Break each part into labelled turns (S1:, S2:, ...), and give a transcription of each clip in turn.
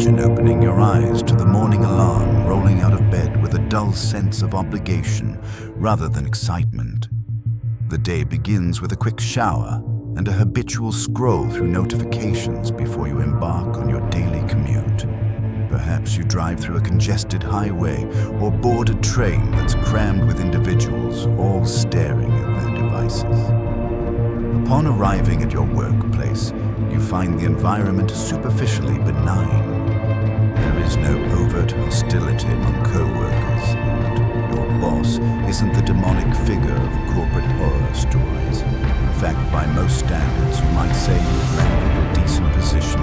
S1: Imagine opening your eyes to the morning alarm rolling out of bed with a dull sense of obligation rather than excitement. The day begins with a quick shower and a habitual scroll through notifications before you embark on your daily commute. Perhaps you drive through a congested highway or board a train that's crammed with individuals all staring at their devices. Upon arriving at your workplace, you find the environment superficially benign. There is no overt hostility among co-workers, and your boss isn't the demonic figure of corporate horror stories. In fact, by most standards, you might say you've landed a decent position.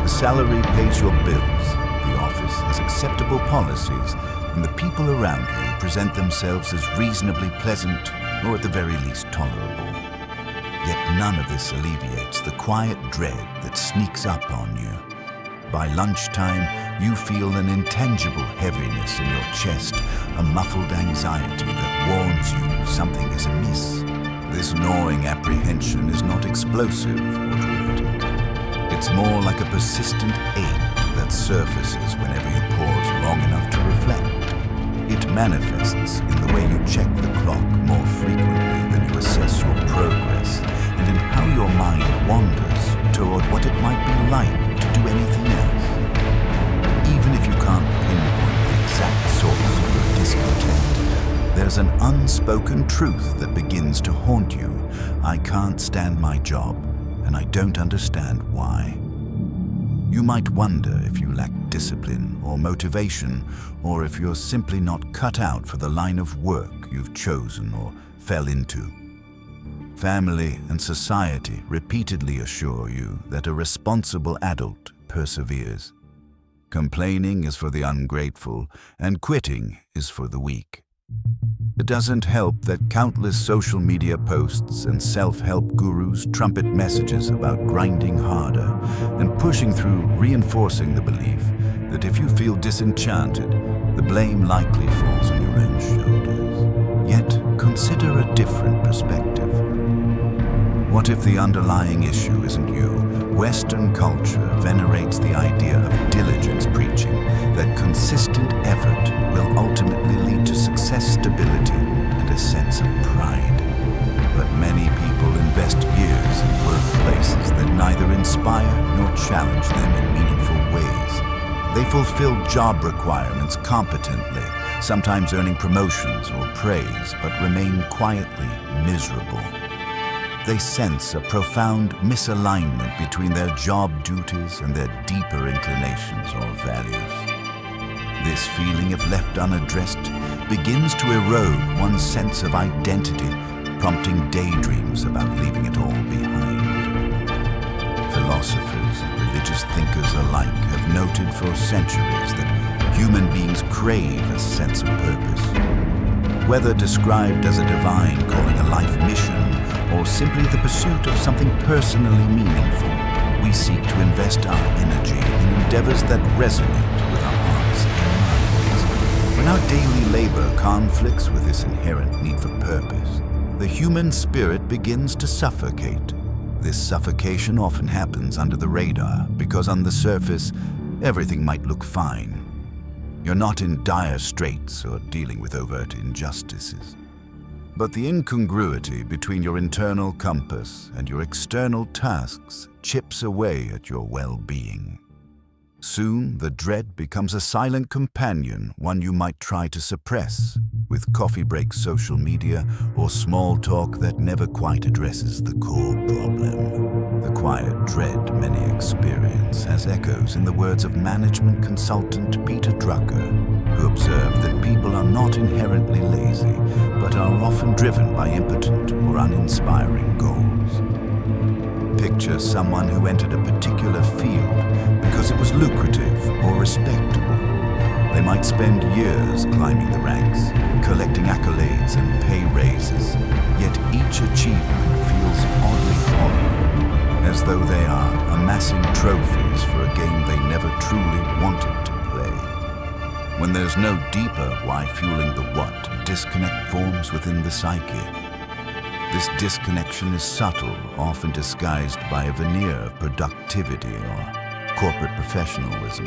S1: The salary pays your bills, the office has acceptable policies, and the people around you present themselves as reasonably pleasant or at the very least tolerable. Yet none of this alleviates the quiet dread that sneaks up on you. By lunchtime, you feel an intangible heaviness in your chest, a muffled anxiety that warns you something is amiss. This gnawing apprehension is not explosive or dramatic. It's more like a persistent ache that surfaces whenever you pause long enough to reflect. It manifests in the way you check the clock more frequently than you assess your progress, and in how your mind wanders toward what it might be like to do anything else. Even if you can't pinpoint the exact source of your discontent, there's an unspoken truth that begins to haunt you. I can't stand my job, and I don't understand why. You might wonder if you lack discipline or motivation, or if you're simply not cut out for the line of work you've chosen or fell into. Family and society repeatedly assure you that a responsible adult perseveres. Complaining is for the ungrateful, and quitting is for the weak. It doesn't help that countless social media posts and self-help gurus trumpet messages about grinding harder and pushing through, reinforcing the belief that if you feel disenchanted, the blame likely falls on your own shoulders. Yet, consider a different perspective. What if the underlying issue isn't you? Western culture venerates the idea of diligence preaching, that consistent effort will ultimately lead to success, stability, and a sense of pride. But many people invest years in workplaces that neither inspire nor challenge them in meaningful ways. They fulfill job requirements competently, sometimes earning promotions or praise, but remain quietly miserable. They sense a profound misalignment between their job duties and their deeper inclinations or values. This feeling, if left unaddressed, begins to erode one's sense of identity, prompting daydreams about leaving it all behind. Philosophers and religious thinkers alike have noted for centuries that human beings crave a sense of purpose. Whether described as a divine calling, a life mission, or simply the pursuit of something personally meaningful, we seek to invest our energy in endeavors that resonate with our hearts and minds. When our daily labor conflicts with this inherent need for purpose, the human spirit begins to suffocate. This suffocation often happens under the radar because on the surface, everything might look fine. You're not in dire straits or dealing with overt injustices. But the incongruity between your internal compass and your external tasks chips away at your well-being. Soon, the dread becomes a silent companion, one you might try to suppress with coffee break social media or small talk that never quite addresses the core problem. The quiet dread many experience has echoes in the words of management consultant Peter Drucker, who observed that people are not inherently lazy, but are often driven by impotent or uninspiring goals. Picture someone who entered a particular field because it was lucrative or respectable. They might spend years climbing the ranks, collecting accolades and pay raises, yet each achievement feels oddly hollow, as though they are amassing trophies for a game they never truly wanted to play. When there's no deeper why fueling the what, a disconnect forms within the psyche. This disconnection is subtle, often disguised by a veneer of productivity or corporate professionalism.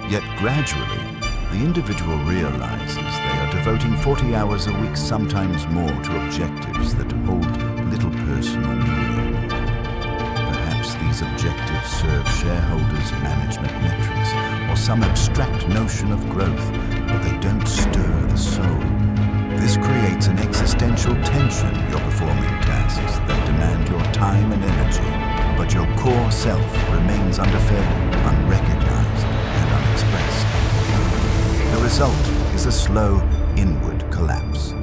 S1: Yet gradually, the individual realizes they are devoting 40 hours a week, sometimes more, to objectives that hold little personal meaning. Perhaps these objectives serve shareholders, management metrics, or some abstract notion of growth, but they don't stir the soul. This creates an existential tension. You're performing tasks that demand your time and energy, but your core self remains underfed, unrecognized, and unexpressed. The result is a slow, inward collapse.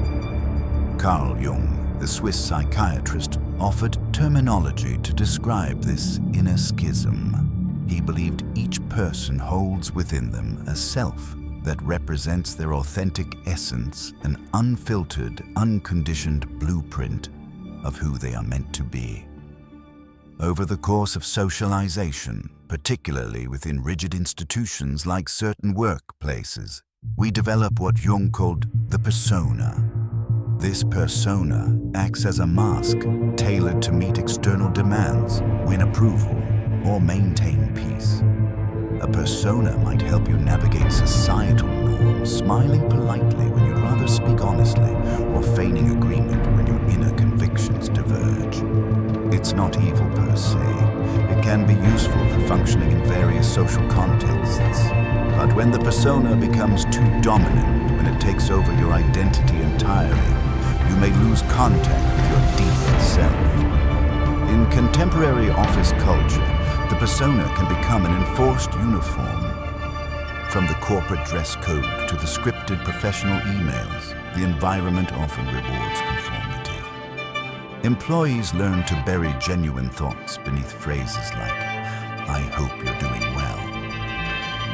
S1: Carl Jung, the Swiss psychiatrist, offered terminology to describe this inner schism. He believed each person holds within them a self that represents their authentic essence, an unfiltered, unconditioned blueprint of who they are meant to be. Over the course of socialization, particularly within rigid institutions like certain workplaces, we develop what Jung called the persona. This persona acts as a mask tailored to meet external demands, win approval, or maintain peace. A persona might help you navigate societal norms, smiling politely when you'd rather speak honestly, or feigning agreement when your inner convictions diverge. It's not evil per se. It can be useful for functioning in various social contexts. But when the persona becomes too dominant, when it takes over your identity entirely, you may lose contact with your deeper self. In contemporary office culture, the persona can become an enforced uniform. From the corporate dress code to the scripted professional emails, the environment often rewards conformity. Employees learn to bury genuine thoughts beneath phrases like, "I hope you're doing well,"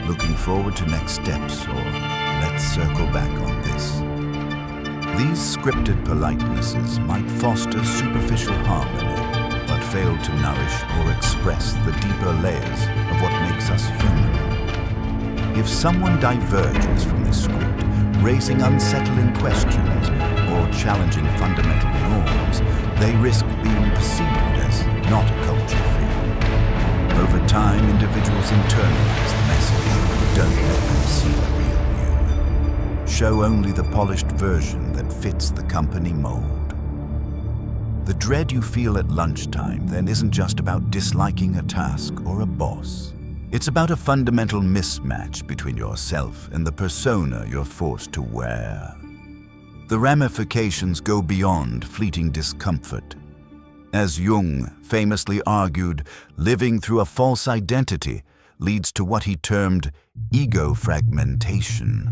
S1: "looking forward to next steps," or "let's circle back on this." These scripted politenesses might foster superficial harmony, but fail to nourish or express the deeper layers of what makes us human. If someone diverges from this script, raising unsettling questions or challenging fundamental norms, they risk being perceived as not a culture fit. Over time, individuals internalize the message. Don't let them see the real you. Show only the polished version that fits the company mold. The dread you feel at lunchtime then isn't just about disliking a task or a boss. It's about a fundamental mismatch between yourself and the persona you're forced to wear. The ramifications go beyond fleeting discomfort. As Jung famously argued, living through a false identity leads to what he termed ego fragmentation.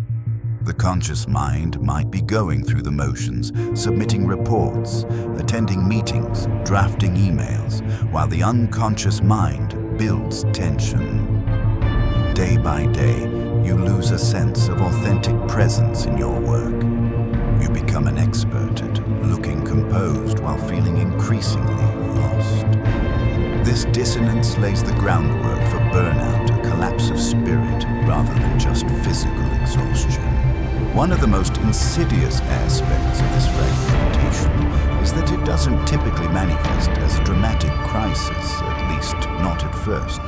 S1: The conscious mind might be going through the motions, submitting reports, attending meetings, drafting emails, while the unconscious mind builds tension. Day by day, you lose a sense of authentic presence in your work. You become an expert at looking composed while feeling increasingly lost. This dissonance lays the groundwork for burnout, a collapse of spirit rather than just physical exhaustion. One of the most insidious aspects of this fragmentation is that it doesn't typically manifest as a dramatic crisis, at least not at first.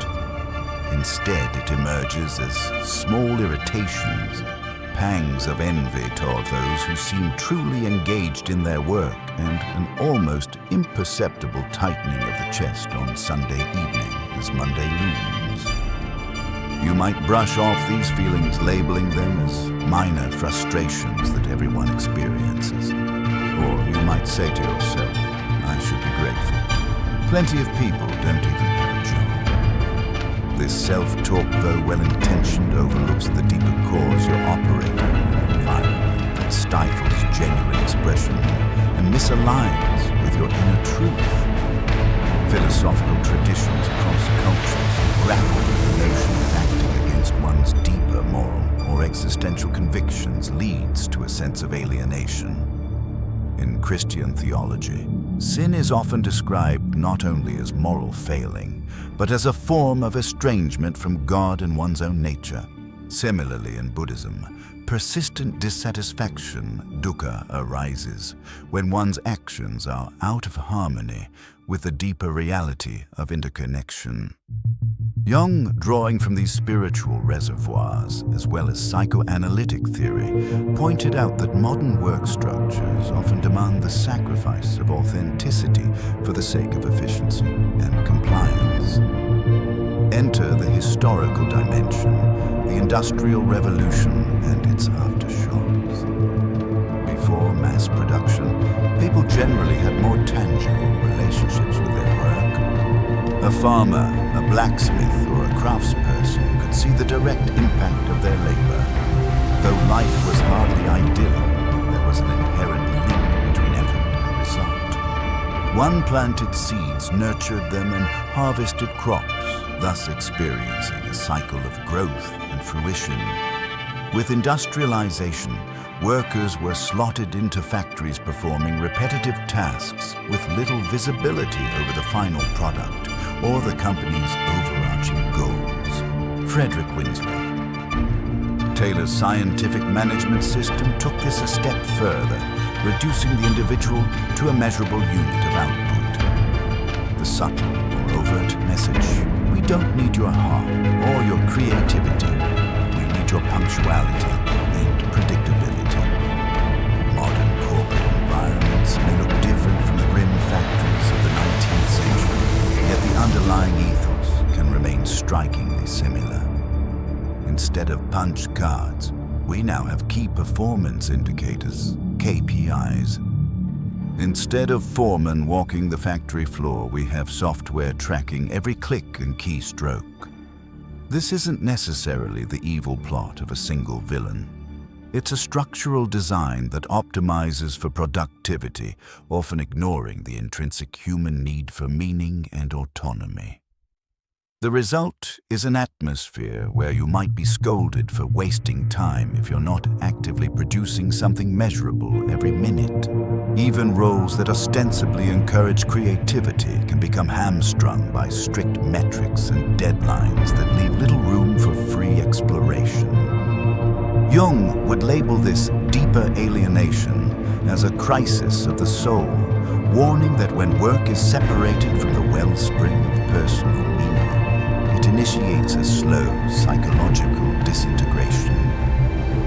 S1: Instead, it emerges as small irritations, pangs of envy toward those who seem truly engaged in their work, and an almost imperceptible tightening of the chest on Sunday evening as Monday looms. You might brush off these feelings, labeling them as minor frustrations that everyone experiences. Or you might say to yourself, "I should be grateful. Plenty of people don't even have a job." This self-talk, though well-intentioned, overlooks the deeper cause you're operating in an environment that stifles genuine expression and misaligns with your inner truth. Philosophical traditions across cultures grapple with the notion that acting against one's deeper moral or existential convictions leads to a sense of alienation. In Christian theology, sin is often described not only as moral failing, but as a form of estrangement from God and one's own nature. Similarly, in Buddhism, Persistent dissatisfaction, dukkha, arises when one's actions are out of harmony with the deeper reality of interconnection. Jung, drawing from these spiritual reservoirs as well as psychoanalytic theory, pointed out that modern work structures often demand the sacrifice of authenticity for the sake of efficiency and compliance. Enter the historical dimension, the Industrial Revolution and its aftershocks. Before mass production, people generally had more tangible relationships with their work. A farmer, a blacksmith, or a craftsperson could see the direct impact of their labor. Though life was hardly idyllic, there was an inherent link between effort and result. One planted seeds, nurtured them, and harvested crops, thus experiencing a cycle of growth and fruition. With industrialization, workers were slotted into factories performing repetitive tasks with little visibility over the final product or the company's overarching goals. Frederick Winslow. Taylor's scientific management system took this a step further, reducing the individual to a measurable unit of output. The subtle or overt message: we don't need your heart or your creativity. We need your punctuality and predictability. Modern corporate environments may look different from the grim factories of the 19th century, yet the underlying ethos can remain strikingly similar. Instead of punch cards, we now have key performance indicators, KPIs. Instead of foremen walking the factory floor, we have software tracking every click and keystroke. This isn't necessarily the evil plot of a single villain. It's a structural design that optimizes for productivity, often ignoring the intrinsic human need for meaning and autonomy. The result is an atmosphere where you might be scolded for wasting time if you're not actively producing something measurable every minute. Even roles that ostensibly encourage creativity can become hamstrung by strict metrics and deadlines that leave little room for free exploration. Jung would label this deeper alienation as a crisis of the soul, warning that when work is separated from the wellspring of personal meaning, it initiates a slow psychological disintegration.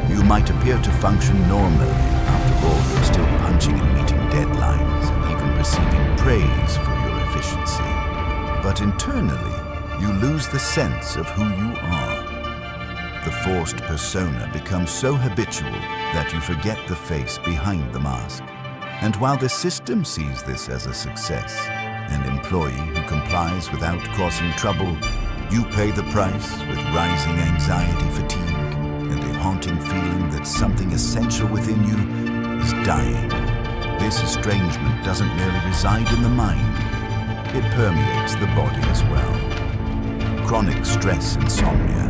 S1: You might appear to function normally. After all, you're still punching and meeting deadlines and even receiving praise for your efficiency. But internally, you lose the sense of who you are. The forced persona becomes so habitual that you forget the face behind the mask. And while the system sees this as a success, an employee who complies without causing trouble, you pay the price with rising anxiety fatigue and a haunting feeling that something essential within you is dying. This estrangement doesn't merely reside in the mind, it permeates the body as well. Chronic stress, insomnia,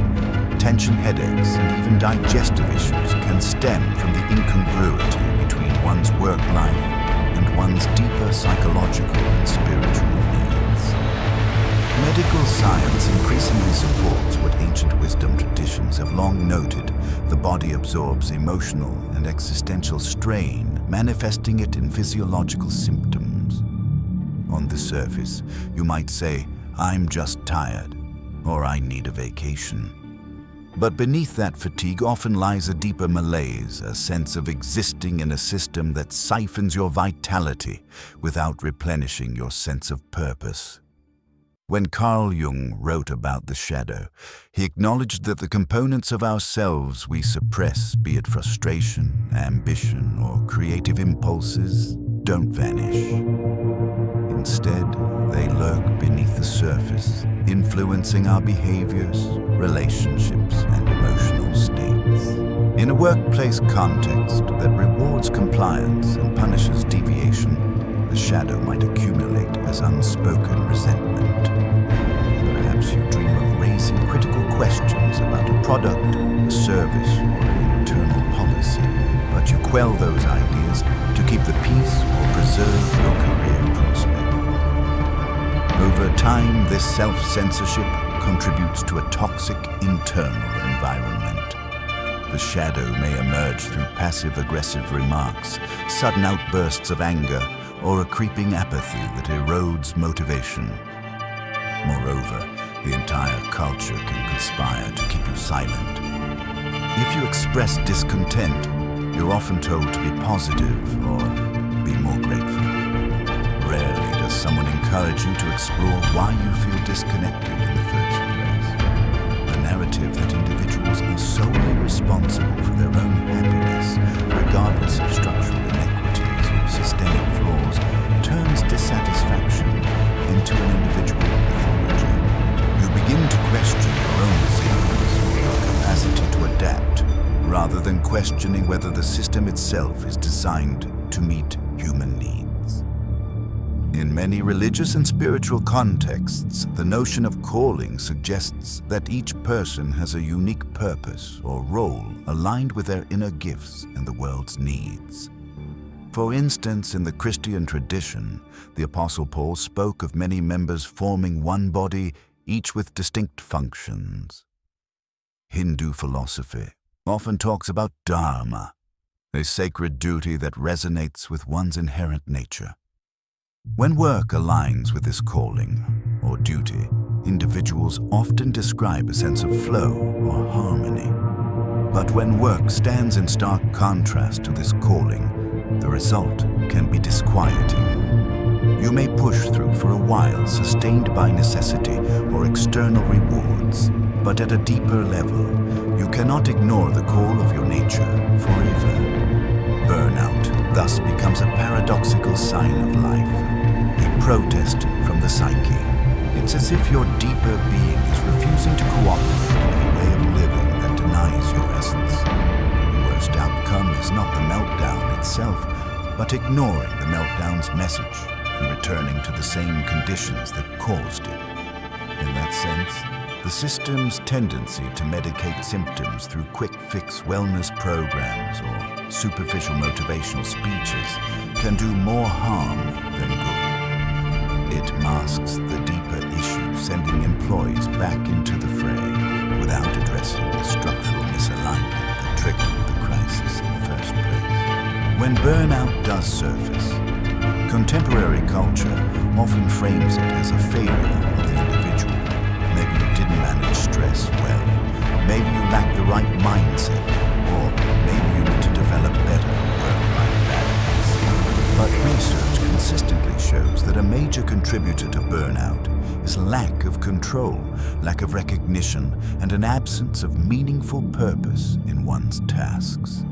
S1: tension headaches, and even digestive issues can stem from the incongruity between one's work life and one's deeper psychological and spiritual needs. Medical science increasingly supports what ancient wisdom traditions have long noted: the body absorbs emotional and existential strain, manifesting it in physiological symptoms. On the surface, you might say, "I'm just tired," or "I need a vacation." But beneath that fatigue often lies a deeper malaise, a sense of existing in a system that siphons your vitality without replenishing your sense of purpose. When Carl Jung wrote about the shadow, he acknowledged that the components of ourselves we suppress, be it frustration, ambition, or creative impulses, don't vanish. Instead, they lurk beneath the surface, influencing our behaviors, relationships, and emotional states. In a workplace context that rewards compliance and punishes deviation, the shadow might accumulate as unspoken resentment. Perhaps you dream of raising critical questions about a product, a service, or an internal policy, but you quell those ideas to keep the peace or preserve your career prospect. Over time, this self-censorship contributes to a toxic internal environment. The shadow may emerge through passive-aggressive remarks, sudden outbursts of anger, or a creeping apathy that erodes motivation. Moreover, the entire culture can conspire to keep you silent. If you express discontent, you're often told to be positive or be more grateful. Rarely does someone encourage you to explore why you feel disconnected in the first place. The narrative that individuals are solely responsible for their own happiness, regardless of structural inequities or systemic flaws, turns dissatisfaction into an individual pathology. You begin to question your own resilience or your capacity to adapt, rather than questioning whether the system itself is designed to meet human needs. In many religious and spiritual contexts, the notion of calling suggests that each person has a unique purpose or role aligned with their inner gifts and the world's needs. For instance, in the Christian tradition, the Apostle Paul spoke of many members forming one body, each with distinct functions. Hindu philosophy often talks about dharma, a sacred duty that resonates with one's inherent nature. When work aligns with this calling or duty, individuals often describe a sense of flow or harmony. But when work stands in stark contrast to this calling, the result can be disquieting. You may push through for a while, sustained by necessity or external rewards, but at a deeper level, you cannot ignore the call of your nature forever. Burnout thus becomes a paradoxical sign of life, a protest from the psyche. It's as if your deeper being is refusing to cooperate with a way of living that denies your essence. The worst outcome is not the meltdown itself, but ignoring the meltdown's message and returning to the same conditions that caused it. In that sense, the system's tendency to medicate symptoms through quick-fix wellness programs or superficial motivational speeches can do more harm than good. It masks the deeper issue, sending employees back into the fray without addressing the structural misalignment that triggered the crisis in the first place. When burnout does surface, contemporary culture often frames it as a failure of the individual. Maybe you didn't manage stress well. Maybe you lack the right mindset. Or maybe you need to develop better work-life balance. But research consistently shows that a major contributor to burnout is lack of control, lack of recognition, and an absence of meaningful purpose in one's tasks.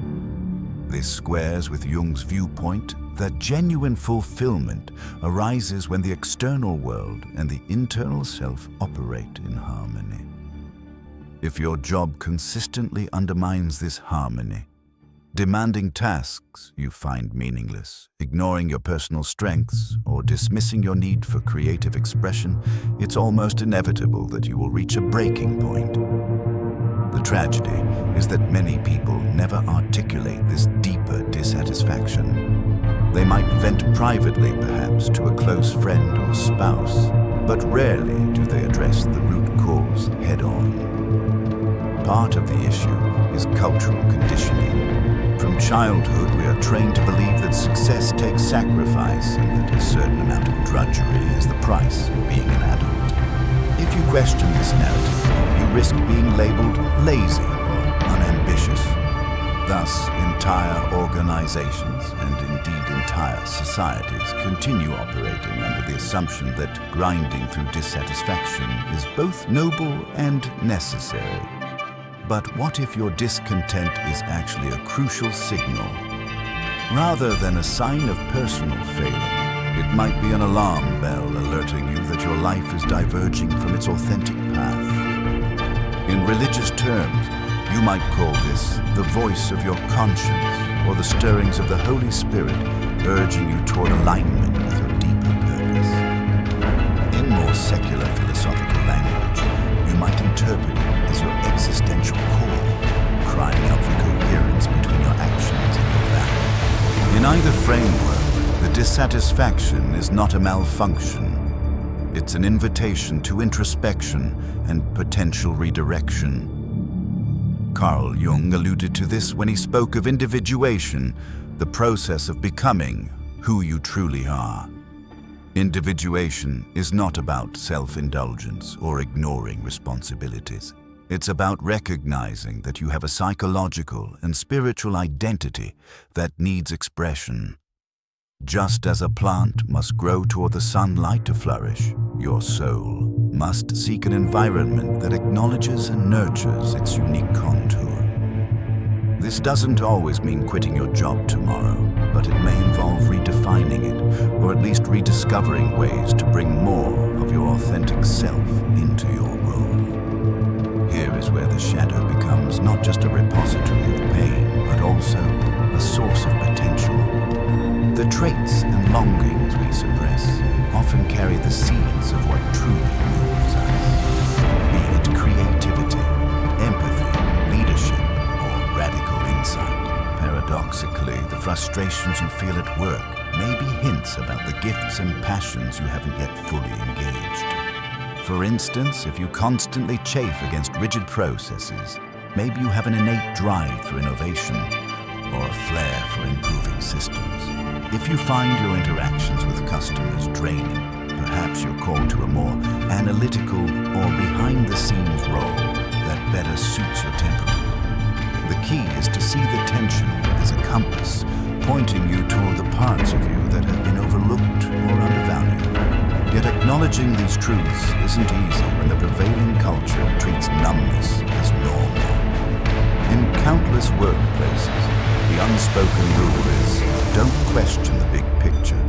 S1: This squares with Jung's viewpoint that genuine fulfillment arises when the external world and the internal self operate in harmony. If your job consistently undermines this harmony, demanding tasks you find meaningless, ignoring your personal strengths, or dismissing your need for creative expression, it's almost inevitable that you will reach a breaking point. The tragedy is that many people never articulate this deeper dissatisfaction. They might vent privately, perhaps, to a close friend or spouse, but rarely do they address the root cause head-on. Part of the issue is cultural conditioning. From childhood, we are trained to believe that success takes sacrifice and that a certain amount of drudgery is the price of being an adult. If you question this narrative, you risk being labeled lazy or unambitious. Thus, entire organizations and indeed entire societies continue operating under the assumption that grinding through dissatisfaction is both noble and necessary. But what if your discontent is actually a crucial signal? Rather than a sign of personal failing, it might be an alarm bell alerting you that your life is diverging from its authentic path. In religious terms, you might call this the voice of your conscience or the stirrings of the Holy Spirit urging you toward alignment with your deeper purpose. In more secular philosophical language, you might interpret it as your existential call, crying out for coherence between your actions and your values. In either framework, the dissatisfaction is not a malfunction. It's an invitation to introspection and potential redirection. Carl Jung alluded to this when he spoke of individuation, the process of becoming who you truly are. Individuation is not about self-indulgence or ignoring responsibilities. It's about recognizing that you have a psychological and spiritual identity that needs expression. Just as a plant must grow toward the sunlight to flourish, your soul must seek an environment that acknowledges and nurtures its unique contour. This doesn't always mean quitting your job tomorrow, but it may involve redefining it, or at least rediscovering ways to bring more of your authentic self into your role. Here is where the shadow becomes not just a repository of pain, but also a source of potential. The traits and longings we suppress often carry the seeds of what truly moves us, be it creativity, empathy, leadership, or radical insight. Paradoxically, the frustrations you feel at work may be hints about the gifts and passions you haven't yet fully engaged. For instance, if you constantly chafe against rigid processes, maybe you have an innate drive for innovation or a flair for improving systems. If you find your interactions with customers draining, perhaps you're called to a more analytical or behind-the-scenes role that better suits your temperament. The key is to see the tension as a compass, pointing you toward the parts of you that have been overlooked or undervalued. Yet acknowledging these truths isn't easy when the prevailing culture treats numbness as normal. In countless workplaces, the unspoken rule is, don't question the big picture,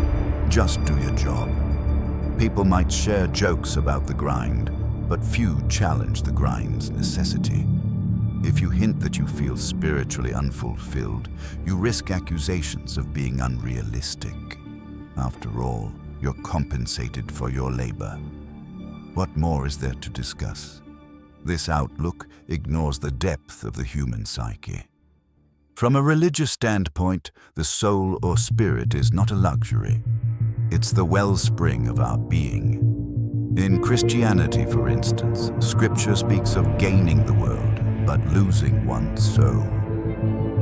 S1: just do your job. People might share jokes about the grind, but few challenge the grind's necessity. If you hint that you feel spiritually unfulfilled, you risk accusations of being unrealistic. After all, you're compensated for your labor. What more is there to discuss? This outlook ignores the depth of the human psyche. From a religious standpoint, the soul or spirit is not a luxury. It's the wellspring of our being. In Christianity, for instance, Scripture speaks of gaining the world, but losing one's soul.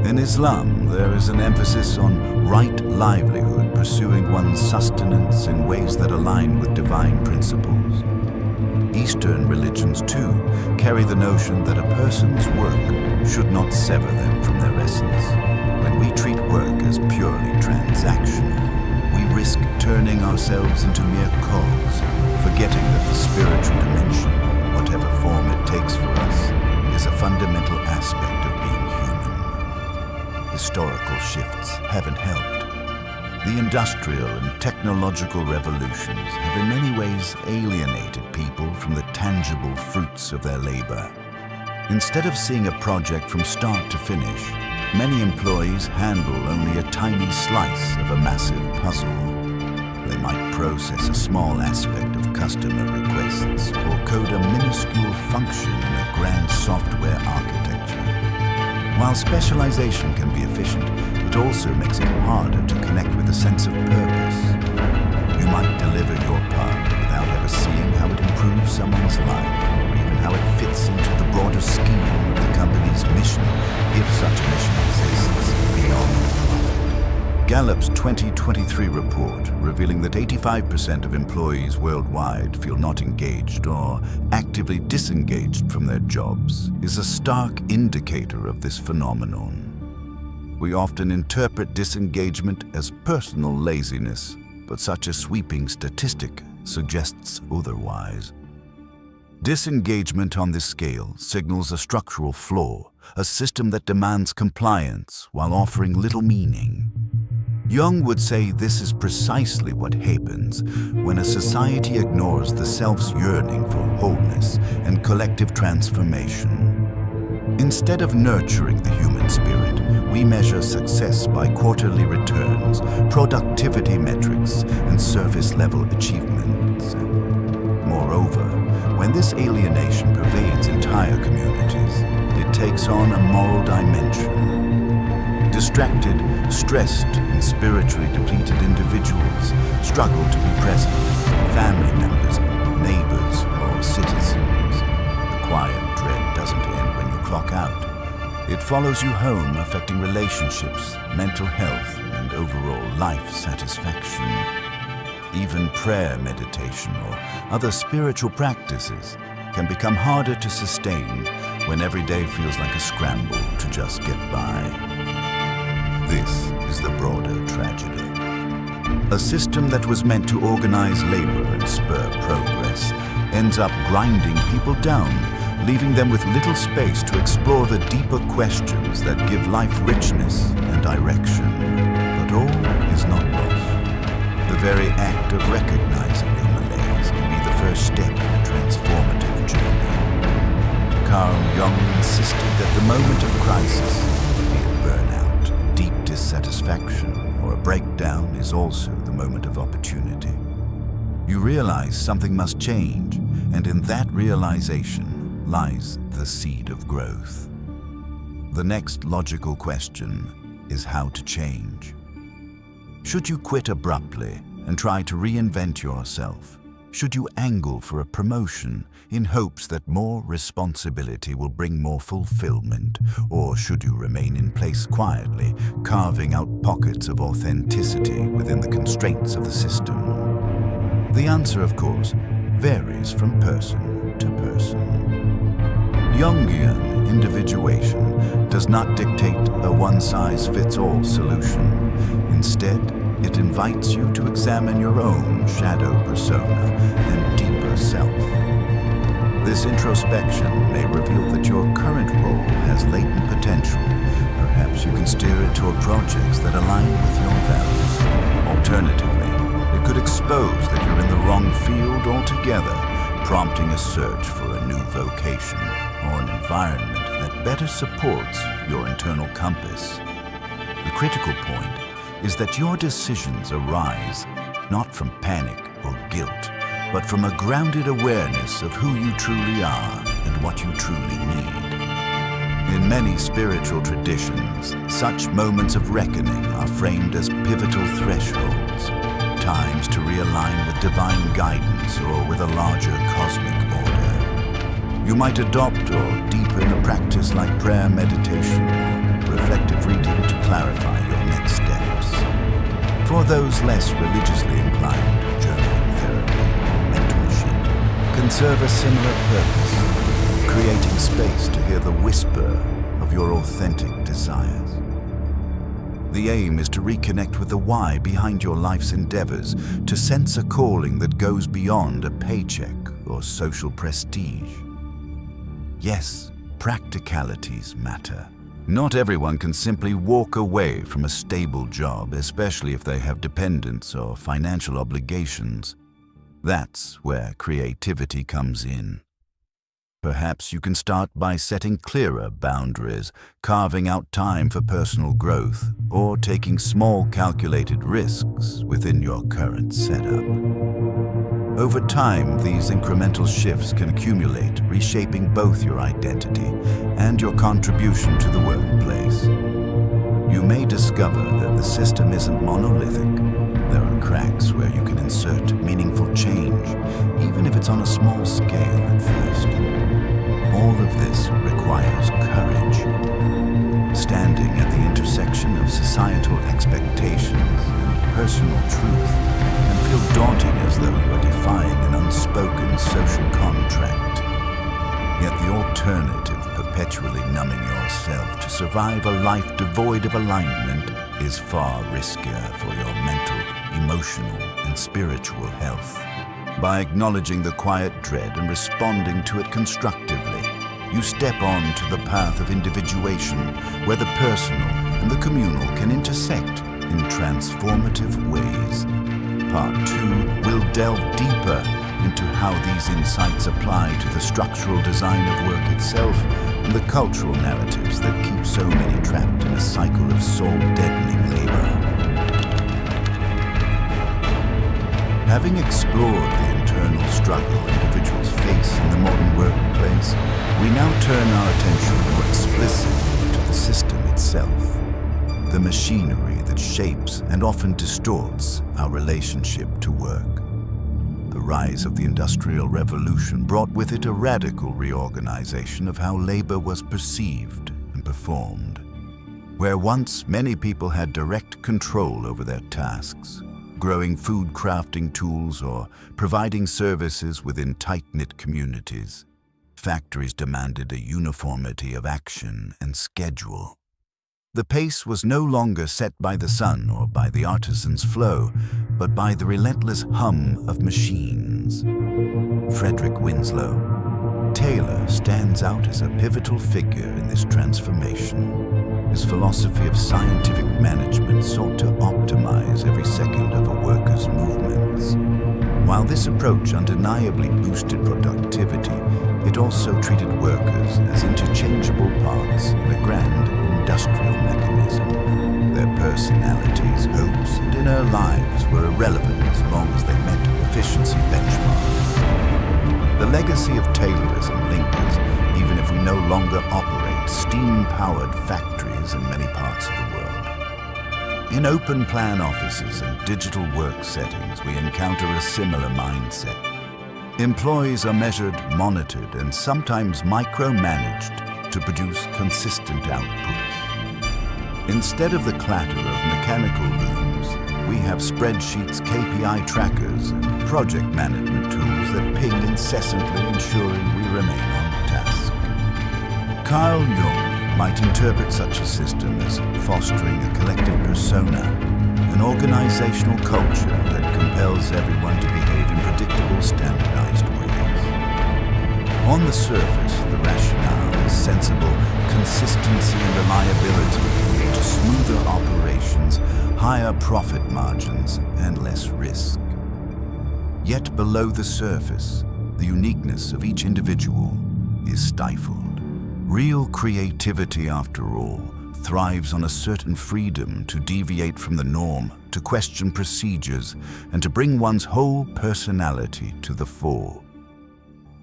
S1: In Islam, there is an emphasis on right livelihood, pursuing one's sustenance in ways that align with divine principles. Eastern religions, too, carry the notion that a person's work should not sever them from their essence. When we treat work as purely transactional, we risk turning ourselves into mere cogs, forgetting that the spiritual dimension, whatever form it takes for us, is a fundamental aspect of being human. Historical shifts haven't helped. The industrial and technological revolutions have in many ways alienated people from the tangible fruits of their labor. Instead of seeing a project from start to finish, many employees handle only a tiny slice of a massive puzzle. They might process a small aspect of customer requests or code a minuscule function in a grand software architecture. While specialization can be efficient, it also makes it harder to connect with a sense of purpose. You might deliver your part without ever seeing how it improves someone's life, or even how it fits into the broader scheme of the company's mission, if such a mission exists beyond profit. Gallup's 2023 report, revealing that 85% of employees worldwide feel not engaged or actively disengaged from their jobs, is a stark indicator of this phenomenon. We often interpret disengagement as personal laziness, but such a sweeping statistic suggests otherwise. Disengagement on this scale signals a structural flaw, a system that demands compliance while offering little meaning. Jung would say this is precisely what happens when a society ignores the self's yearning for wholeness and collective transformation. Instead of nurturing the human spirit, we measure success by quarterly returns, productivity metrics, and service-level achievements. Moreover, when this alienation pervades entire communities, it takes on a moral dimension. Distracted, stressed, and spiritually depleted individuals struggle to be present, family members, neighbors, or citizens. The quiet dread doesn't end when you clock out. It follows you home, affecting relationships, mental health, and overall life satisfaction. Even prayer, meditation, or other spiritual practices can become harder to sustain when every day feels like a scramble to just get by. This is the broader tragedy. A system that was meant to organize labor and spur progress ends up grinding people down, leaving them with little space to explore the deeper questions that give life richness and direction. But all is not lost. The very act of recognizing your malaise can be the first step in a transformative journey. Carl Jung insisted that the moment of crisis, be it burnout, deep dissatisfaction, or a breakdown, is also the moment of opportunity. You realize something must change, and in that realization lies the seed of growth. The next logical question is how to change. Should you quit abruptly and try to reinvent yourself? Should you angle for a promotion in hopes that more responsibility will bring more fulfillment? Or should you remain in place quietly, carving out pockets of authenticity within the constraints of the system? The answer, of course, varies from person to person. Jungian individuation does not dictate a one-size-fits-all solution. Instead, it invites you to examine your own shadow persona and deeper self. This introspection may reveal that your current role has latent potential. Perhaps you can steer it toward projects that align with your values. Alternatively, it could expose that you're in the wrong field altogether, prompting a search for a new vocation or an environment that better supports your internal compass. The critical point is that your decisions arise not from panic or guilt, but from a grounded awareness of who you truly are and what you truly need. In many spiritual traditions, such moments of reckoning are framed as pivotal thresholds, times to realign with divine guidance or with a larger cosmic order. You might adopt or deepen a practice like prayer, meditation, or reflective reading to clarify your next steps. For those less religiously inclined, journaling, therapy, or mentorship can serve a similar purpose, creating space to hear the whisper of your authentic desires. The aim is to reconnect with the why behind your life's endeavors, to sense a calling that goes beyond a paycheck or social prestige. Yes, practicalities matter. Not everyone can simply walk away from a stable job, especially if they have dependents or financial obligations. That's where creativity comes in. Perhaps you can start by setting clearer boundaries, carving out time for personal growth, or taking small calculated risks within your current setup. Over time, these incremental shifts can accumulate, reshaping both your identity and your contribution to the workplace. You may discover that the system isn't monolithic. There are cracks where you can insert meaningful change, even if it's on a small scale at first. All of this requires courage. Standing at the intersection of societal expectations and personal truth can feel daunting, as though you are defying an unspoken social contract. Yet the alternative, perpetually numbing yourself to survive a life devoid of alignment, is far riskier for your mental, emotional, and spiritual health. By acknowledging the quiet dread and responding to it constructively, you step on to the path of individuation, where the personal and the communal can intersect in transformative ways. Part 2 will delve deeper into how these insights apply to the structural design of work itself and the cultural narratives that keep so many trapped in a cycle of soul-deadening labor. Having explored the internal struggle individuals face in the modern workplace, we now turn our attention more explicitly to the system itself, the machinery that shapes and often distorts our relationship to work. The rise of the Industrial Revolution brought with it a radical reorganization of how labor was perceived and performed. Where once many people had direct control over their tasks, growing food crafting tools or providing services within tight-knit communities, factories demanded a uniformity of action and schedule. The pace was no longer set by the sun or by the artisan's flow, but by the relentless hum of machines. Frederick Winslow, Taylor stands out as a pivotal figure in this transformation. His philosophy of scientific management sought to optimize every second of a worker's movements. While this approach undeniably boosted productivity, it also treated workers as interchangeable parts in a grand industrial mechanism. Their personalities, hopes, and inner lives were irrelevant as long as they met efficiency benchmarks. The legacy of Taylorism lingers even if we no longer operate steam-powered factories in many parts of the world. In open-plan offices and digital work settings, we encounter a similar mindset. Employees are measured, monitored, and sometimes micromanaged to produce consistent outputs. Instead of the clatter of mechanical looms, we have spreadsheets, KPI trackers, and project management tools that ping incessantly, ensuring we remain on task. Carl Jung might interpret such a system as fostering a collective persona, an organizational culture that compels everyone to behave in predictable, standardized ways. On the surface, the rationale is sensible. Consistency and reliability lead to smoother operations, higher profit margins, and less risk. Yet below the surface, the uniqueness of each individual is stifled. Real creativity, after all, thrives on a certain freedom to deviate from the norm, to question procedures, and to bring one's whole personality to the fore.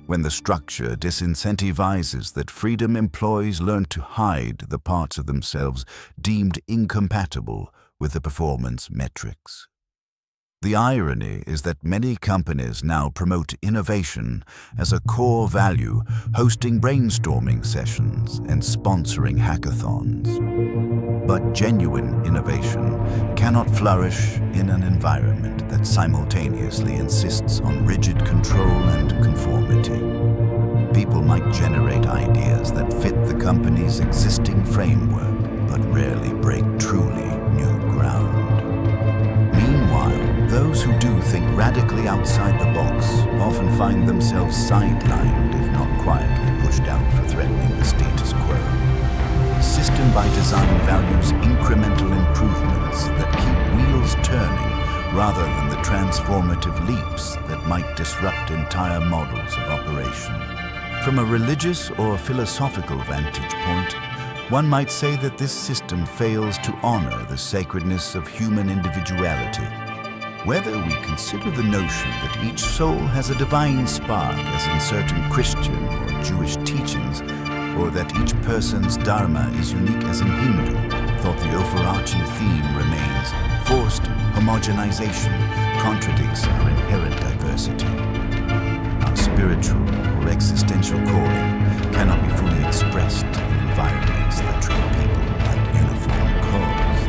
S1: When the structure disincentivizes that freedom, employees learn to hide the parts of themselves deemed incompatible with the performance metrics. The irony is that many companies now promote innovation as a core value, hosting brainstorming sessions and sponsoring hackathons. But genuine innovation cannot flourish in an environment that simultaneously insists on rigid control and conformity. People might generate ideas that fit the company's existing framework, but rarely break truly new ground. Meanwhile, those who do think radically outside the box often find themselves sidelined, if not quietly pushed out for threatening the status quo. The system by design values incremental improvements that keep wheels turning rather than the transformative leaps that might disrupt entire models of operation. From a religious or philosophical vantage point, one might say that this system fails to honor the sacredness of human individuality. Whether we consider the notion that each soul has a divine spark, as in certain Christian or Jewish teachings, or that each person's dharma is unique as in Hindu, thought the overarching theme remains forced homogenization contradicts our inherent diversity. Our spiritual or existential calling cannot be fully expressed in environments that treat people like uniform cogs.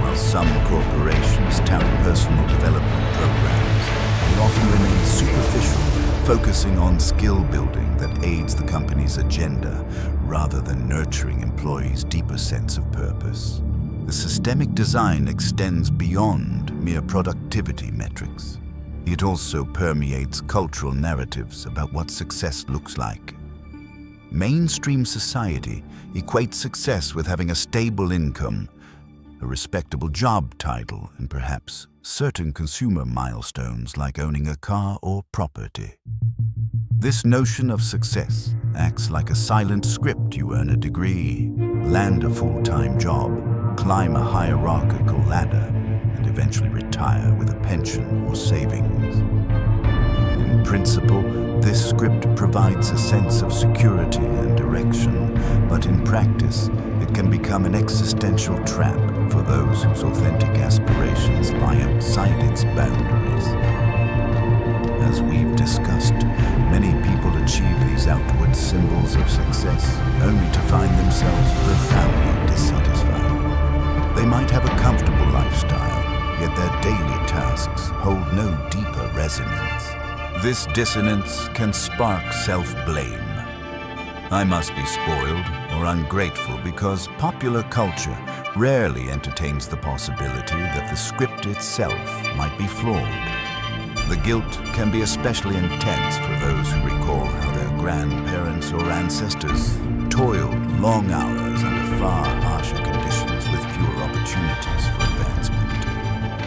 S1: While some corporations tout personal development programs, they often remain superficial, focusing on skill building that aids the company's agenda rather than nurturing employees' deeper sense of purpose. The systemic design extends beyond mere productivity metrics. It also permeates cultural narratives about what success looks like. Mainstream society equates success with having a stable income, a respectable job title, and perhaps certain consumer milestones like owning a car or property. This notion of success acts like a silent script. You earn a degree, land a full-time job, climb a hierarchical ladder, and eventually retire with a pension or savings. In principle, this script provides a sense of security and direction, but in practice, it can become an existential trap for those whose authentic aspirations lie outside its boundaries. As we've discussed, many people achieve these these outward symbols of success only to find themselves profoundly dissatisfied. They might have a comfortable lifestyle, yet their daily tasks hold no deeper resonance. This dissonance can spark self-blame. I must be spoiled or ungrateful because popular culture rarely entertains the possibility that the script itself might be flawed. The guilt can be especially intense for those who recall how their grandparents or ancestors toiled long hours under far harsher conditions with fewer opportunities for advancement.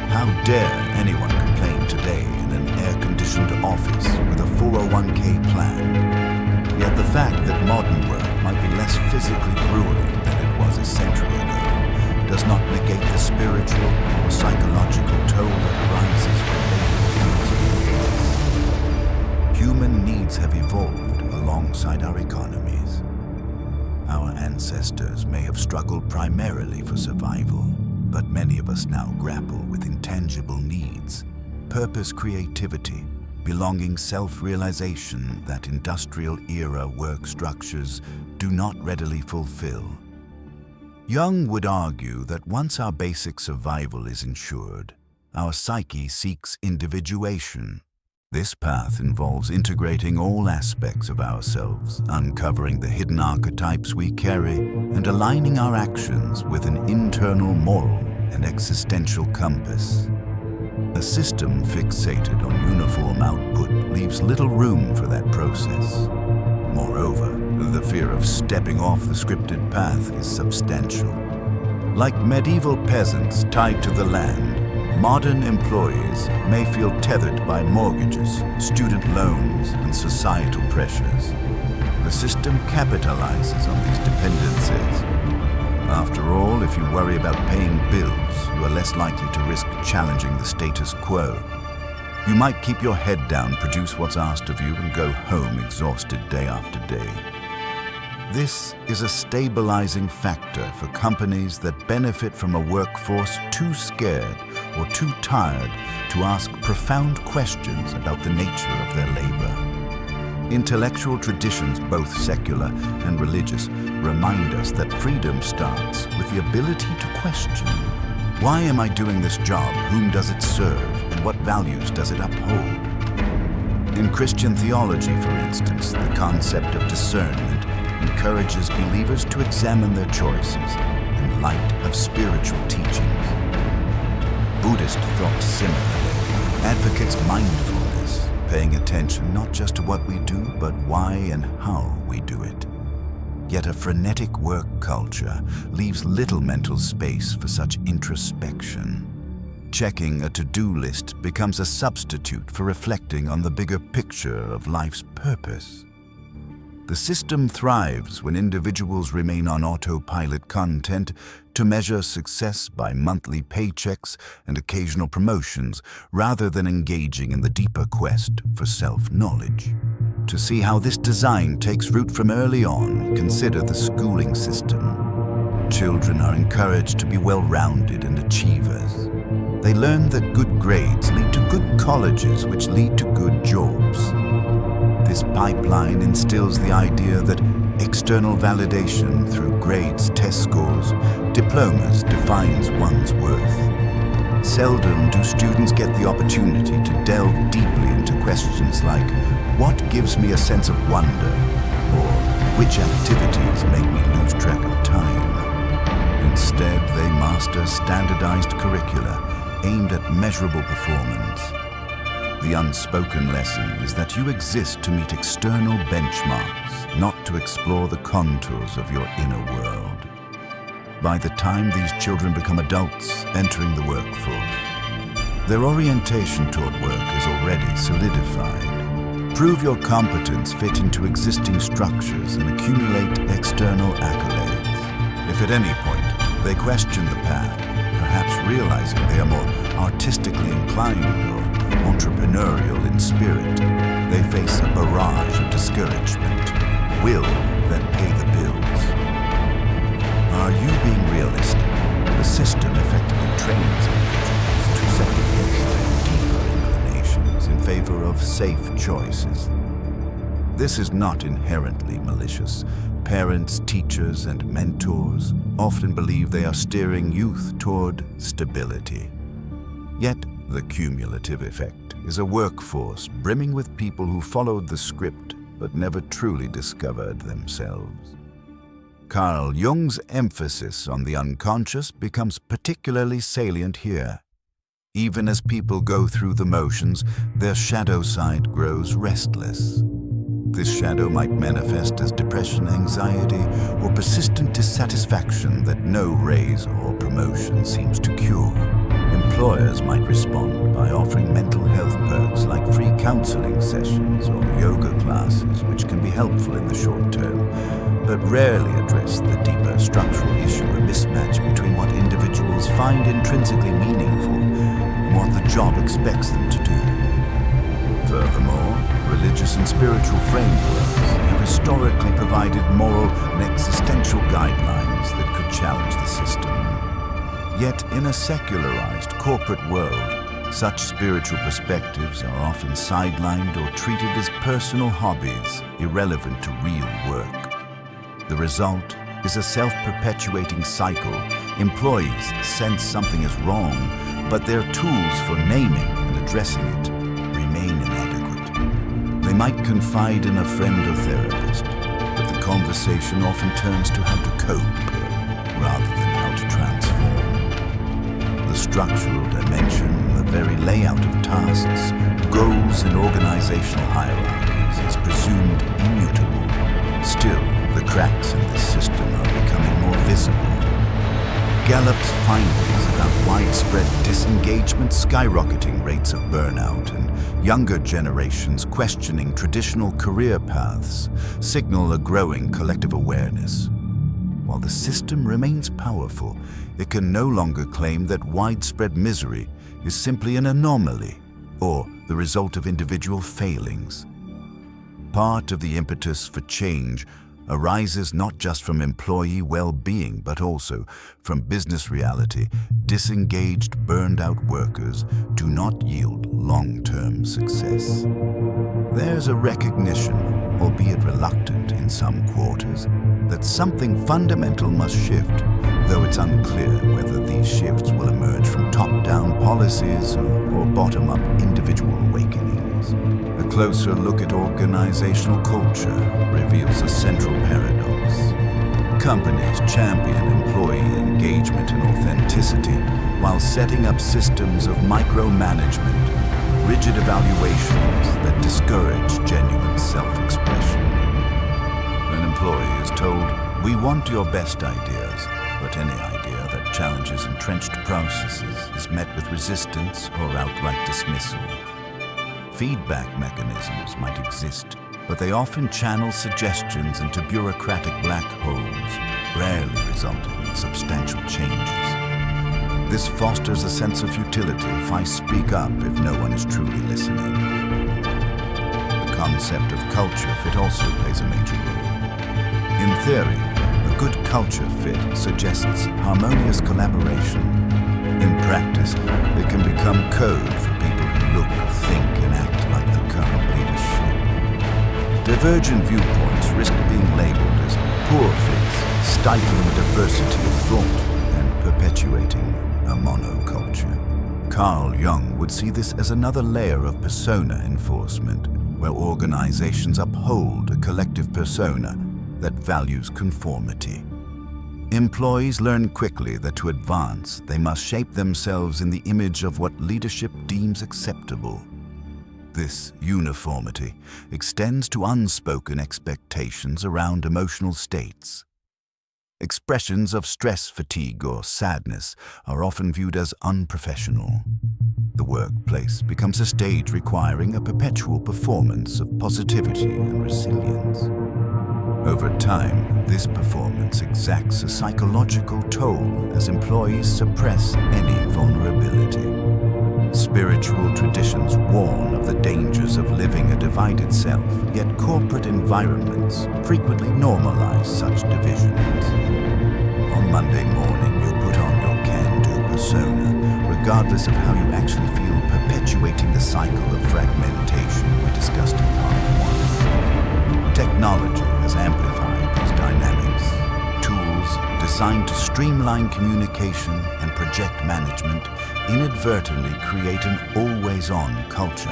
S1: How dare anyone complain today in an air-conditioned office with a 401k plan? Yet the fact that modern work might be less physically grueling than it was a century ago does not negate the spiritual or psychological toll that arises when human needs have evolved alongside our economies. Our ancestors may have struggled primarily for survival, but many of us now grapple with intangible needs, purpose, creativity, belonging, self-realization that industrial-era work structures do not readily fulfill. Jung would argue that once our basic survival is ensured, our psyche seeks individuation. This path involves integrating all aspects of ourselves, uncovering the hidden archetypes we carry, and aligning our actions with an internal moral and existential compass. A system fixated on uniform output leaves little room for that process. Moreover, the fear of stepping off the scripted path is substantial. Like medieval peasants tied to the land, modern employees may feel tethered by mortgages, student loans, and societal pressures. The system capitalizes on these dependencies. After all, if you worry about paying bills, you are less likely to risk challenging the status quo. You might keep your head down, produce what's asked of you, and go home exhausted day after day. This is a stabilizing factor for companies that benefit from a workforce too scared or too tired to ask profound questions about the nature of their labor. Intellectual traditions, both secular and religious, remind us that freedom starts with the ability to question. Why am I doing this job? Whom does it serve? And what values does it uphold? In Christian theology, for instance, the concept of discernment encourages believers to examine their choices in light of spiritual teachings. Buddhist thought similarly, advocates mindfulness, paying attention not just to what we do, but why and how we do it. Yet a frenetic work culture leaves little mental space for such introspection. Checking a to-do list becomes a substitute for reflecting on the bigger picture of life's purpose. The system thrives when individuals remain on autopilot, content to measure success by monthly paychecks and occasional promotions, rather than engaging in the deeper quest for self-knowledge. To see how this design takes root from early on, consider the schooling system. Children are encouraged to be well-rounded and achievers. They learn that good grades lead to good colleges, which lead to good jobs. This pipeline instills the idea that external validation through grades, test scores, diplomas defines one's worth. Seldom do students get the opportunity to delve deeply into questions like, what gives me a sense of wonder? Or which activities make me lose track of time? Instead, they master standardized curricula aimed at measurable performance. The unspoken lesson is that you exist to meet external benchmarks, not to explore the contours of your inner world. By the time these children become adults entering the workforce, their orientation toward work is already solidified. Prove your competence fit into existing structures and accumulate external accolades. If at any point they question the path, perhaps realizing they are more artistically inclined or entrepreneurial in spirit, they face a barrage of discouragement, will that pay the bills. Are you being realistic? The system effectively trains individuals to second-guess their deeper inclinations in favor of safe choices. This is not inherently malicious. Parents, teachers, and mentors often believe they are steering youth toward stability. Yet, the cumulative effect is a workforce brimming with people who followed the script but never truly discovered themselves. Carl Jung's emphasis on the unconscious becomes particularly salient here. Even as people go through the motions, their shadow side grows restless. This shadow might manifest as depression, anxiety, or persistent dissatisfaction that no raise or promotion seems to cure. Employers might respond by offering mental health perks like free counseling sessions or yoga classes, which can be helpful in the short term, but rarely address the deeper structural issue, a mismatch between what individuals find intrinsically meaningful and what the job expects them to do. Furthermore, religious and spiritual frameworks have historically provided moral and existential guidelines that could challenge the system. Yet, in a secularized corporate world, such spiritual perspectives are often sidelined or treated as personal hobbies, irrelevant to real work. The result is a self-perpetuating cycle. Employees sense something is wrong, but their tools for naming and addressing it remain inadequate. They might confide in a friend or therapist, but the conversation often turns to how to cope rather than how to transform. The structural dimension, the very layout of tasks, goals, and organizational hierarchies is presumed immutable. Still, the cracks in this system are becoming more visible. Gallup's findings about widespread disengagement, skyrocketing rates of burnout, and younger generations questioning traditional career paths signal a growing collective awareness. While the system remains powerful, it can no longer claim that widespread misery is simply an anomaly or the result of individual failings. Part of the impetus for change arises not just from employee well-being, but also from business reality. Disengaged, burned-out workers do not yield long-term success. There's a recognition, albeit reluctant in some quarters, that something fundamental must shift, though it's unclear whether these shifts will emerge from top-down policies or bottom-up individual awakenings. A closer look at organizational culture reveals a central paradox. Companies champion employee engagement and authenticity while setting up systems of micromanagement, rigid evaluations that discourage genuine self-expression. An employee is told, "We want your best ideas," but any idea that challenges entrenched processes is met with resistance or outright dismissal. Feedback mechanisms might exist, but they often channel suggestions into bureaucratic black holes, rarely resulting in substantial changes. This fosters a sense of futility if I speak up if no one is truly listening. The concept of culture fit also plays a major role. In theory, a good culture fit suggests harmonious collaboration. In practice, it can become code for people who look, think, and act like the current leadership. Divergent viewpoints risk being labeled as poor fits, stifling diversity of thought and perpetuating a monoculture. Carl Jung would see this as another layer of persona enforcement, where organizations uphold a collective persona that values conformity. Employees learn quickly that to advance, they must shape themselves in the image of what leadership deems acceptable. This uniformity extends to unspoken expectations around emotional states. Expressions of stress, fatigue, or sadness are often viewed as unprofessional. The workplace becomes a stage requiring a perpetual performance of positivity and resilience. Over time, this performance exacts a psychological toll as employees suppress any vulnerability. Spiritual traditions warn of the dangers of living a divided self, yet corporate environments frequently normalize such divisions. On Monday morning, you put on your can-do persona, regardless of how you actually feel, perpetuating the cycle of fragmentation we discussed in part 1. designed to streamline communication and project management inadvertently create an always-on culture.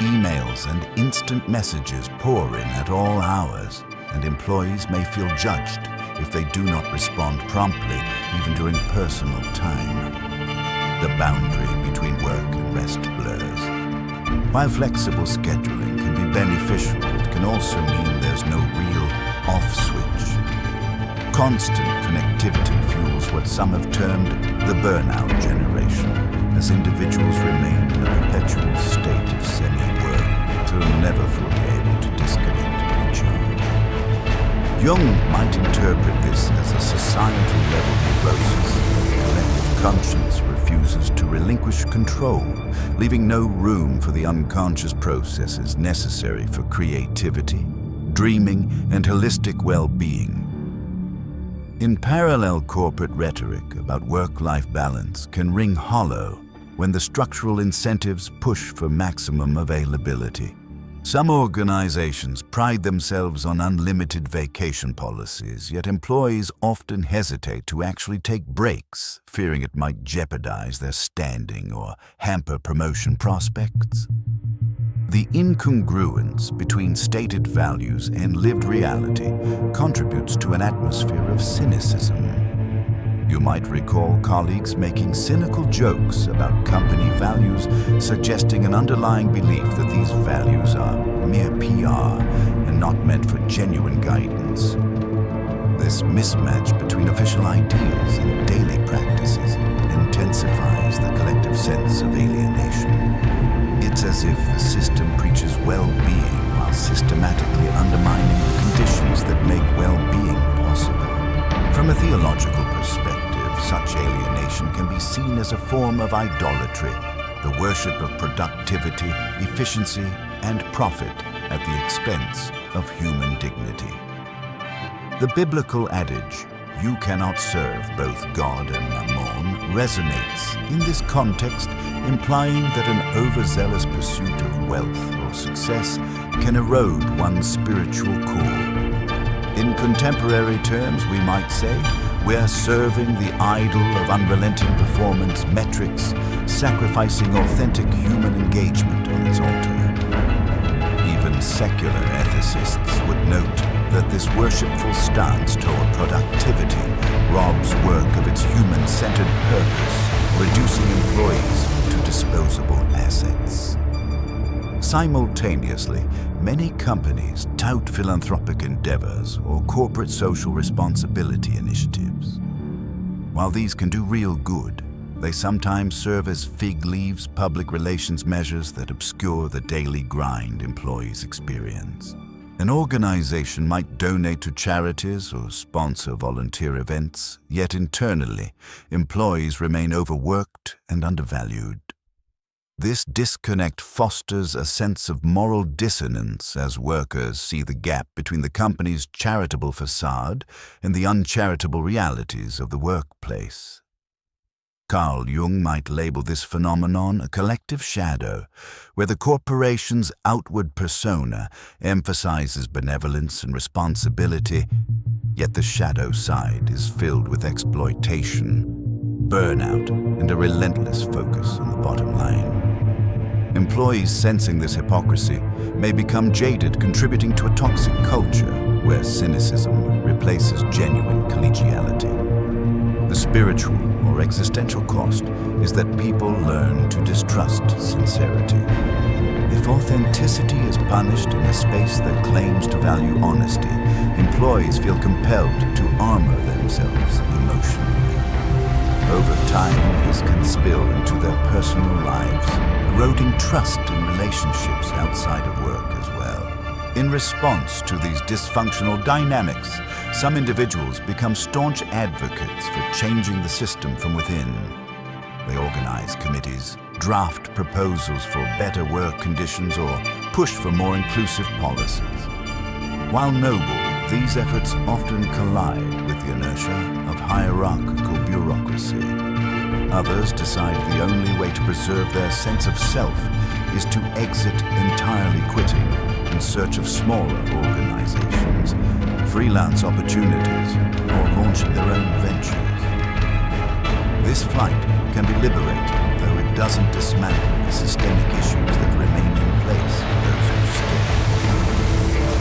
S1: Emails and instant messages pour in at all hours, and employees may feel judged if they do not respond promptly, even during personal time. The boundary between work and rest blurs. While flexible scheduling can be beneficial, it can also mean there's no real off switch. Constant connectivity fuels what some have termed the burnout generation, as individuals remain in a perpetual state of semi-work till never fully able to disconnect and recharge. Jung might interpret this as a societal-level neurosis where the collective conscience refuses to relinquish control, leaving no room for the unconscious processes necessary for creativity, dreaming, and holistic well-being. In parallel, corporate rhetoric about work-life balance can ring hollow when the structural incentives push for maximum availability. Some organizations pride themselves on unlimited vacation policies, yet employees often hesitate to actually take breaks, fearing it might jeopardize their standing or hamper promotion prospects. The incongruence between stated values and lived reality contributes to an atmosphere of cynicism. You might recall colleagues making cynical jokes about company values, suggesting an underlying belief that these values are mere PR and not meant for genuine guidance. This mismatch between official ideals and daily practices intensifies the collective sense of alienation. It's as if the system preaches well-being while systematically undermining the conditions that make well-being possible. From a theological perspective, such alienation can be seen as a form of idolatry, the worship of productivity, efficiency, and profit at the expense of human dignity. The biblical adage, "You cannot serve both God and Mammon," resonates in this context, implying that an overzealous pursuit of wealth or success can erode one's spiritual core. In contemporary terms, we might say, we're serving the idol of unrelenting performance metrics, sacrificing authentic human engagement on its altar. Even secular ethicists would note that this worshipful stance toward productivity robs work of its human-centered purpose, reducing employees to disposable assets. Simultaneously, many companies tout philanthropic endeavors or corporate social responsibility initiatives. While these can do real good, they sometimes serve as fig leaves public relations measures that obscure the daily grind employees experience. An organization might donate to charities or sponsor volunteer events, yet internally, employees remain overworked and undervalued. This disconnect fosters a sense of moral dissonance as workers see the gap between the company's charitable facade and the uncharitable realities of the workplace. Carl Jung might label this phenomenon a collective shadow, where the corporation's outward persona emphasizes benevolence and responsibility, yet the shadow side is filled with exploitation, burnout, and a relentless focus on the bottom line. Employees sensing this hypocrisy may become jaded, contributing to a toxic culture where cynicism replaces genuine collegiality. The spiritual or existential cost is that people learn to distrust sincerity. If authenticity is punished in a space that claims to value honesty, employees feel compelled to armor themselves emotionally. Over time, this can spill into their personal lives, eroding trust in relationships outside of work as well. In response to these dysfunctional dynamics, some individuals become staunch advocates for changing the system from within. They organize committees, draft proposals for better work conditions, or push for more inclusive policies. While noble, these efforts often collide with the inertia of hierarchical bureaucracy. Others decide the only way to preserve their sense of self is to exit entirely, quitting in search of smaller organizations, freelance opportunities, or launching their own ventures. This flight can be liberating, though it doesn't dismantle the systemic issues that remain in place for those who stay.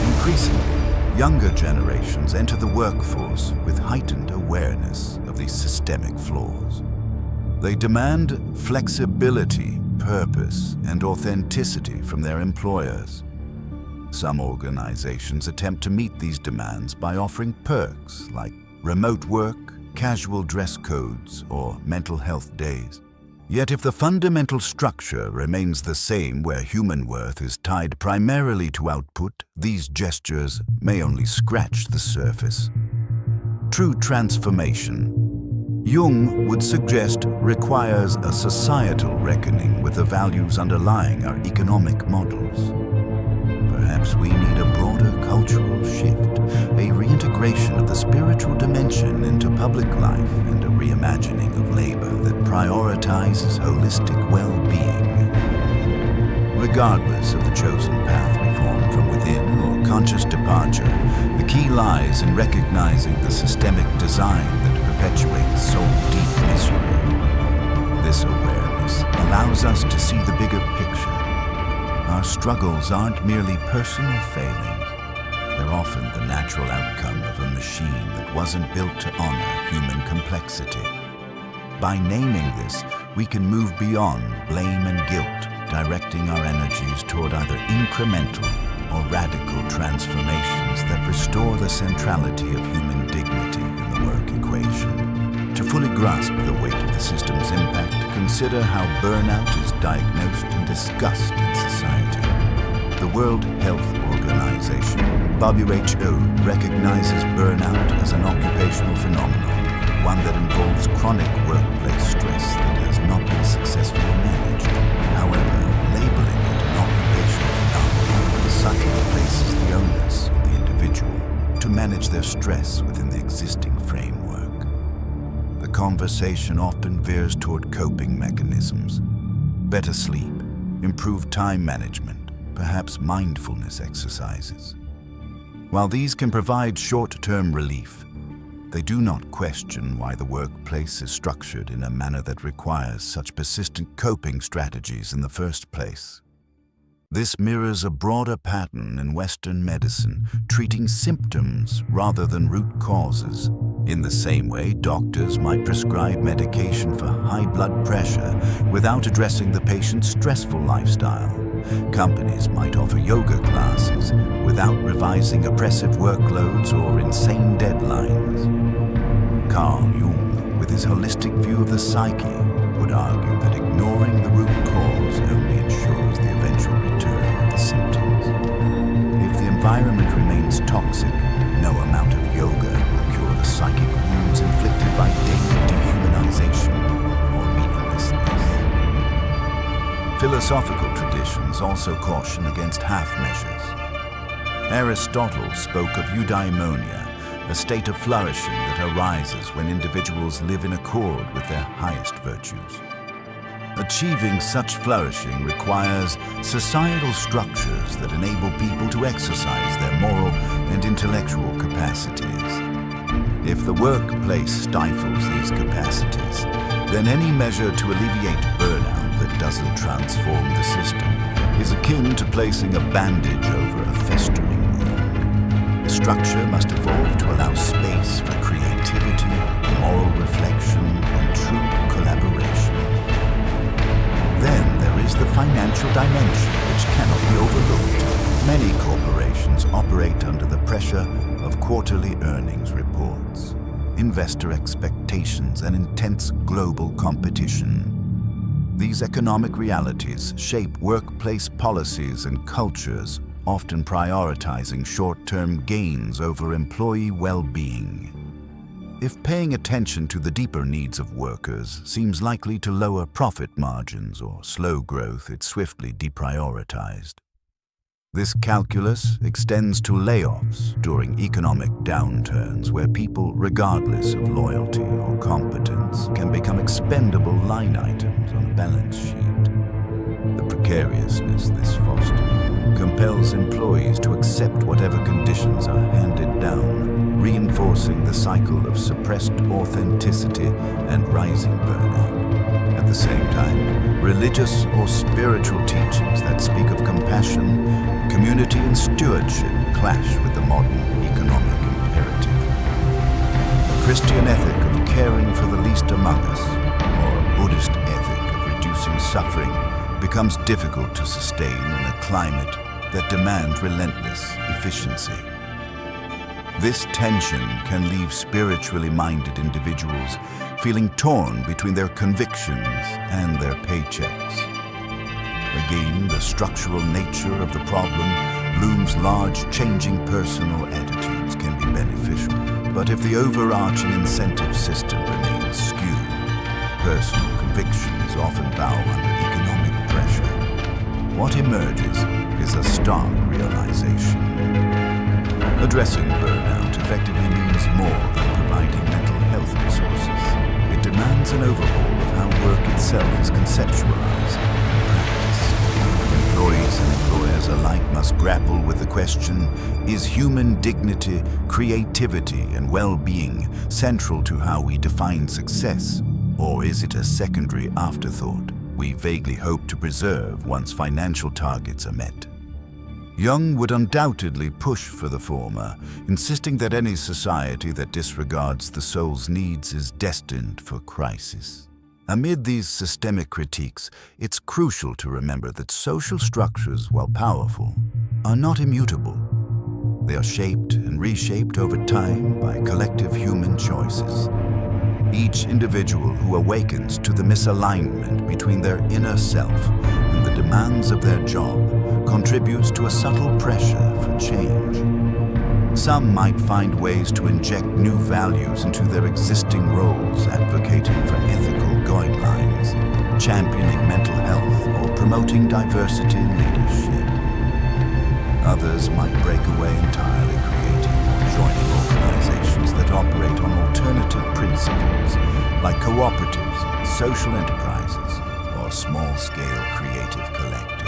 S1: Increasingly, younger generations enter the workforce with heightened awareness of these systemic flaws. They demand flexibility, purpose, and authenticity from their employers. Some organizations attempt to meet these demands by offering perks like remote work, casual dress codes, or mental health days. Yet if the fundamental structure remains the same, where human worth is tied primarily to output, these gestures may only scratch the surface. True transformation, Jung would suggest, requires a societal reckoning with the values underlying our economic models. Perhaps we need a broader cultural shift, a reintegration of the spiritual dimension into public life, and a reimagining of labor that prioritizes holistic well-being. Regardless of the chosen path we form from within or conscious departure, the key lies in recognizing the systemic design that perpetuates soul-deep misery. This awareness allows us to see the bigger picture. Our struggles aren't merely personal failings. They're often the natural outcome of a machine that wasn't built to honor human complexity. By naming this, we can move beyond blame and guilt, directing our energies toward either incremental or radical transformations that restore the centrality of human dignity in the work equation. To fully grasp the weight of the system's impact, consider how burnout is diagnosed and discussed in society. The World Health Organization, WHO, recognizes burnout as an occupational phenomenon, one that involves chronic workplace stress that has not been successfully managed. However, labeling it an occupational phenomenon subtly places the onus on the individual to manage their stress within the existing framework. The conversation often veers toward coping mechanisms, better sleep, improved time management, perhaps mindfulness exercises. While these can provide short-term relief, they do not question why the workplace is structured in a manner that requires such persistent coping strategies in the first place. This mirrors a broader pattern in Western medicine, treating symptoms rather than root causes. In the same way, doctors might prescribe medication for high blood pressure without addressing the patient's stressful lifestyle. Companies might offer yoga classes without revising oppressive workloads or insane deadlines. Carl Jung, with his holistic view of the psyche, would argue that ignoring the root cause only ensures the eventual return of the symptoms. If the environment remains toxic, no amount of yoga will cure the psychic wounds inflicted by daily dehumanization or meaninglessness. Philosophical traditions also caution against half measures. Aristotle spoke of eudaimonia, a state of flourishing that arises when individuals live in accord with their highest virtues. Achieving such flourishing requires societal structures that enable people to exercise their moral and intellectual capacities. If the workplace stifles these capacities, then any measure to alleviate burnout that doesn't transform the system is akin to placing a bandage over a festering wound. The structure must evolve to allow space for creativity, moral reflection, and true collaboration. Then there is the financial dimension, which cannot be overlooked. Many corporations operate under the pressure of quarterly earnings reports, investor expectations, and intense global competition. These economic realities shape workplace policies and cultures, often prioritizing short-term gains over employee well-being. If paying attention to the deeper needs of workers seems likely to lower profit margins or slow growth, it's swiftly deprioritized. This calculus extends to layoffs during economic downturns, where people, regardless of loyalty or competence, can become expendable line items on a balance sheet. The precariousness this fosters compels compels employees to accept whatever conditions are handed down, reinforcing the cycle of suppressed authenticity and rising burnout. At the same time, religious or spiritual teachings that speak of compassion, community, and stewardship clash with the modern economic imperative. A Christian ethic of caring for the least among us, or a Buddhist ethic of reducing suffering, becomes difficult to sustain in a climate that demands relentless efficiency. This tension can leave spiritually minded individuals feeling torn between their convictions and their paychecks. Again, the structural nature of the problem looms large. Changing personal attitudes can be beneficial, but if the overarching incentive system remains skewed, personal convictions often bow under economic pressure. What emerges is a stark realization. Addressing burnout effectively means more than providing mental health resources. It demands an overhaul of how work itself is conceptualized and practiced. Employees and employers alike must grapple with the question, is human dignity, creativity, and well-being central to how we define success? Or is it a secondary afterthought we vaguely hope to preserve once financial targets are met? Jung would undoubtedly push for the former, insisting that any society that disregards the soul's needs is destined for crisis. Amid these systemic critiques, it's crucial to remember that social structures, while powerful, are not immutable. They are shaped and reshaped over time by collective human choices. Each individual who awakens to the misalignment between their inner self and the demands of their job contributes to a subtle pressure for change. Some might find ways to inject new values into their existing roles, advocating for ethical guidelines, championing mental health, or promoting diversity in leadership. Others might break away entirely, creating or joining organizations that operate on alternative principles, like cooperatives, social enterprises, or small-scale creative collectives.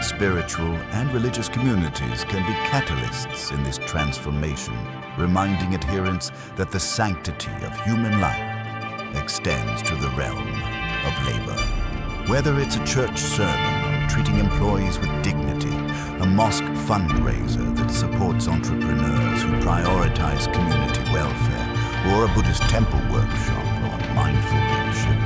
S1: Spiritual and religious communities can be catalysts in this transformation, reminding adherents that the sanctity of human life extends to the realm of labor. Whether it's a church sermon on treating employees with dignity, a mosque fundraiser that supports entrepreneurs who prioritize community welfare, or a Buddhist temple workshop on mindful leadership,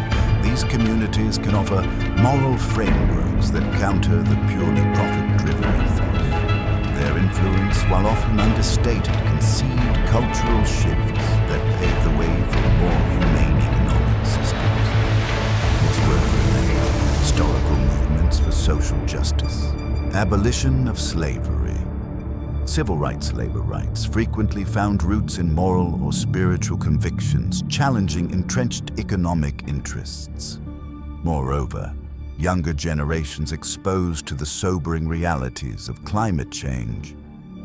S1: these communities can offer moral frameworks that counter the purely profit-driven ethos. Their influence, while often understated, can seed cultural shifts that pave the way for more humane economic systems. It's worth remembering historical movements for social justice, abolition of slavery, civil rights, labor rights frequently found roots in moral or spiritual convictions, challenging entrenched economic interests. Moreover, younger generations exposed to the sobering realities of climate change,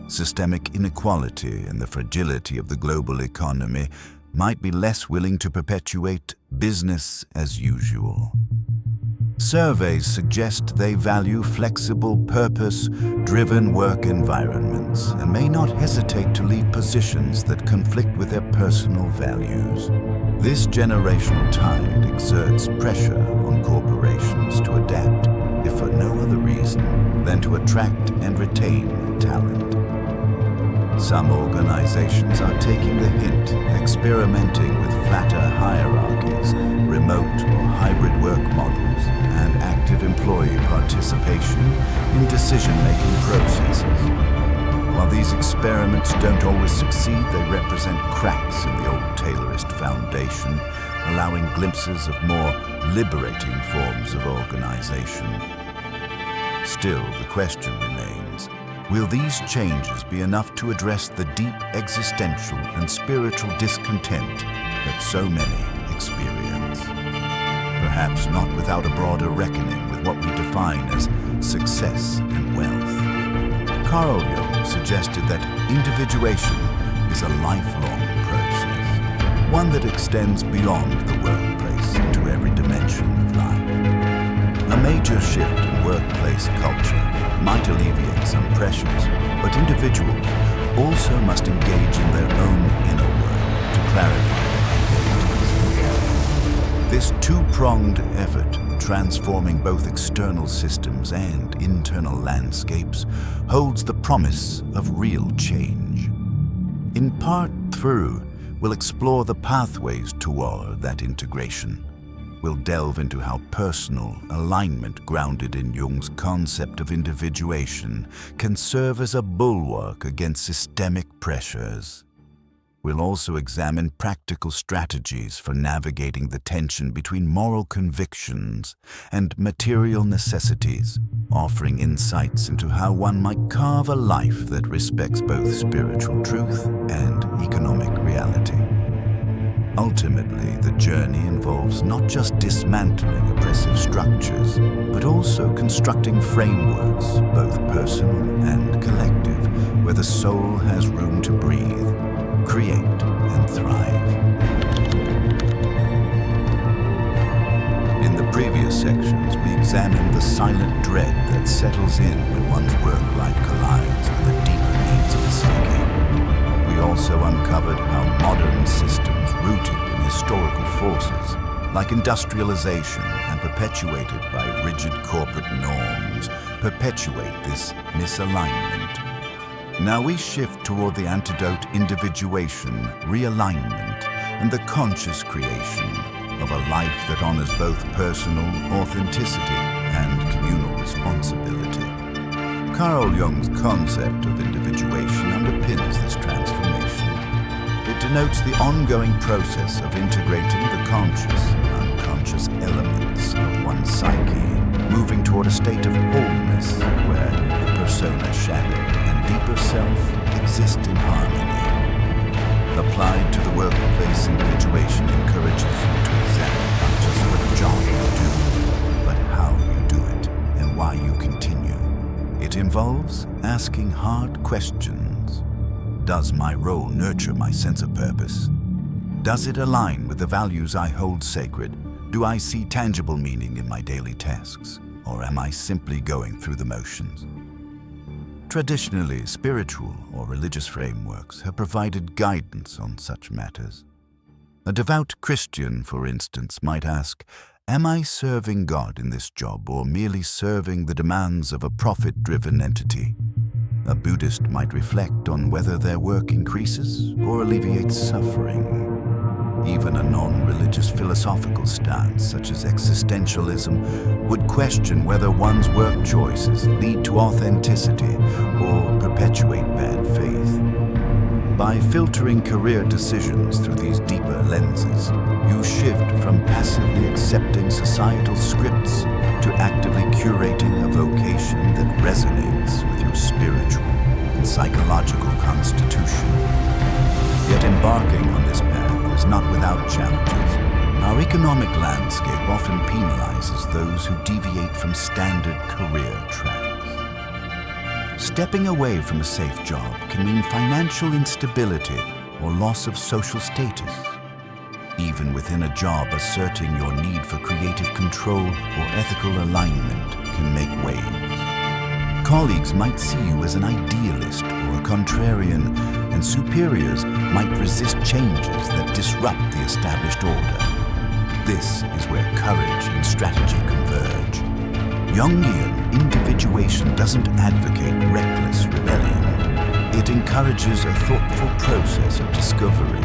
S1: systemic inequality, and the fragility of the global economy might be less willing to perpetuate business as usual. Surveys suggest they value flexible, purpose-driven work environments and may not hesitate to leave positions that conflict with their personal values. This generational tide exerts pressure on corporations to adapt, if for no other reason than to attract and retain talent. Some organizations are taking the hint, experimenting with flatter hierarchies, remote or hybrid work models, and active employee participation in decision-making processes. While these experiments don't always succeed, they represent cracks in the old Taylorist foundation, allowing glimpses of more liberating forms of organization. Still, the question remains, will these changes be enough to address the deep existential and spiritual discontent that so many experience? Perhaps not without a broader reckoning with what we define as success and wealth. Carl Jung suggested that individuation is a lifelong process, one that extends beyond the workplace into every dimension of life. A major shift in workplace culture might might alleviate some pressures, but individuals also must engage in their own inner work to clarify their identities. This two-pronged effort, transforming both external systems and internal landscapes, holds the promise of real change. In part through, we'll explore the pathways toward that integration. We'll delve into how personal alignment grounded in Jung's concept of individuation can serve as a bulwark against systemic pressures. We'll also examine practical strategies for navigating the tension between moral convictions and material necessities, offering insights into how one might carve a life that respects both spiritual truth and economic reality. Ultimately, the journey involves not just dismantling oppressive structures, but also constructing frameworks, both personal and collective, where the soul has room to breathe, create, and thrive. In the previous sections, we examined the silent dread that settles in when one's work-life collides with the deeper needs of the psyche. We also uncovered how modern systems rooted in historical forces, like industrialization and perpetuated by rigid corporate norms, perpetuate this misalignment. Now we shift toward the antidote: individuation, realignment, and the conscious creation of a life that honors both personal authenticity and communal responsibility. Carl Jung's concept of individuation underpins this transformation. It denotes the ongoing process of integrating the conscious and unconscious elements of one's psyche, moving toward a state of wholeness where the persona, shadow, and deeper self exist in harmony. Applied to the workplace, individuation encourages you to examine not just what job you do, but how you do it and why you continue. It involves asking hard questions. Does my role nurture my sense of purpose? Does it align with the values I hold sacred? Do I see tangible meaning in my daily tasks? Or am I simply going through the motions? Traditionally, spiritual or religious frameworks have provided guidance on such matters. A devout Christian, for instance, might ask, am I serving God in this job or merely serving the demands of a profit-driven entity? A Buddhist might reflect on whether their work increases or alleviates suffering. Even a non-religious philosophical stance, such as existentialism, would question whether one's work choices lead to authenticity or perpetuate bad faith. By filtering career decisions through these deeper lenses, you shift from passively accepting societal scripts to actively curating a vocation that resonates with your spiritual and psychological constitution. Yet embarking on this path is not without challenges. Our economic landscape often penalizes those who deviate from standard career tracks. Stepping away from a safe job can mean financial instability or loss of social status. Even within a job, asserting your need for creative control or ethical alignment can make waves. Colleagues might see you as an idealist or a contrarian, and superiors might resist changes that disrupt the established order. This is where courage and strategy converge. Jungian individuation doesn't advocate reckless rebellion. It encourages a thoughtful process of discovery,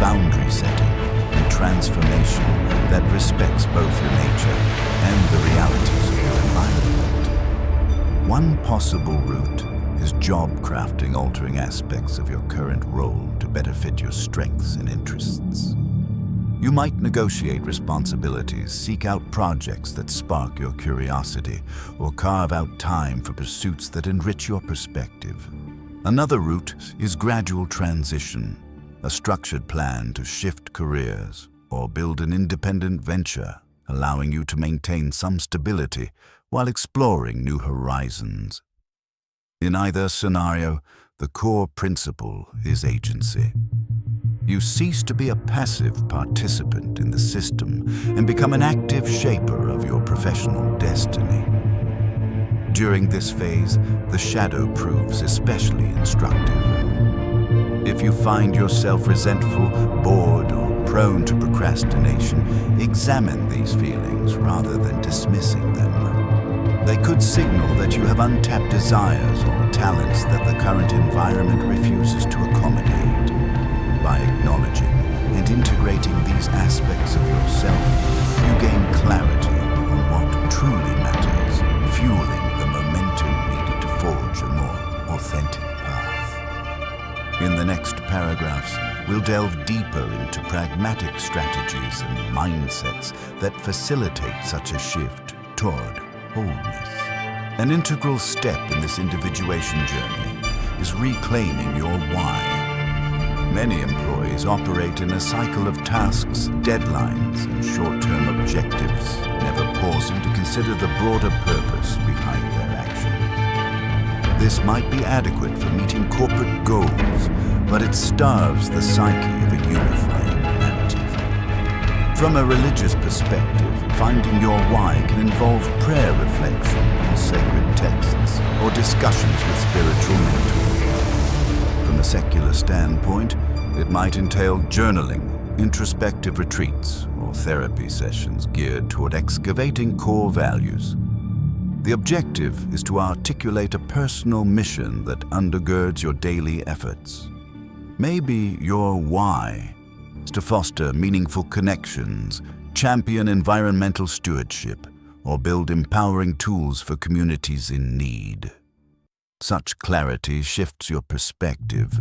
S1: boundary setting, and transformation that respects both your nature and the realities of your environment. One possible route is job crafting, altering aspects of your current role to better fit your strengths and interests. You might negotiate responsibilities, seek out projects that spark your curiosity, or carve out time for pursuits that enrich your perspective. Another route is gradual transition, a structured plan to shift careers or build an independent venture, allowing you to maintain some stability while exploring new horizons. In either scenario, the core principle is agency. You cease to be a passive participant in the system and become an active shaper of your professional destiny. During this phase, the shadow proves especially instructive. If you find yourself resentful, bored, or prone to procrastination, examine these feelings rather than dismissing them. They could signal that you have untapped desires or talents that the current environment refuses to accommodate. By acknowledging and integrating these aspects of yourself, you gain clarity on what truly matters, fueling the momentum needed to forge a more authentic path. In the next paragraphs, we'll delve deeper into pragmatic strategies and mindsets that facilitate such a shift toward wholeness. An integral step in this individuation journey is reclaiming your why. Many employees operate in a cycle of tasks, deadlines, and short-term objectives, never pausing to consider the broader purpose behind their actions. This might be adequate for meeting corporate goals, but it starves the psyche of a unifying narrative. From a religious perspective, finding your why can involve prayer reflection on sacred texts or discussions with spiritual mentors. From a secular standpoint, it might entail journaling, introspective retreats, or therapy sessions geared toward excavating core values. The objective is to articulate a personal mission that undergirds your daily efforts. Maybe your why is to foster meaningful connections, champion environmental stewardship, or build empowering tools for communities in need. Such clarity shifts your perspective.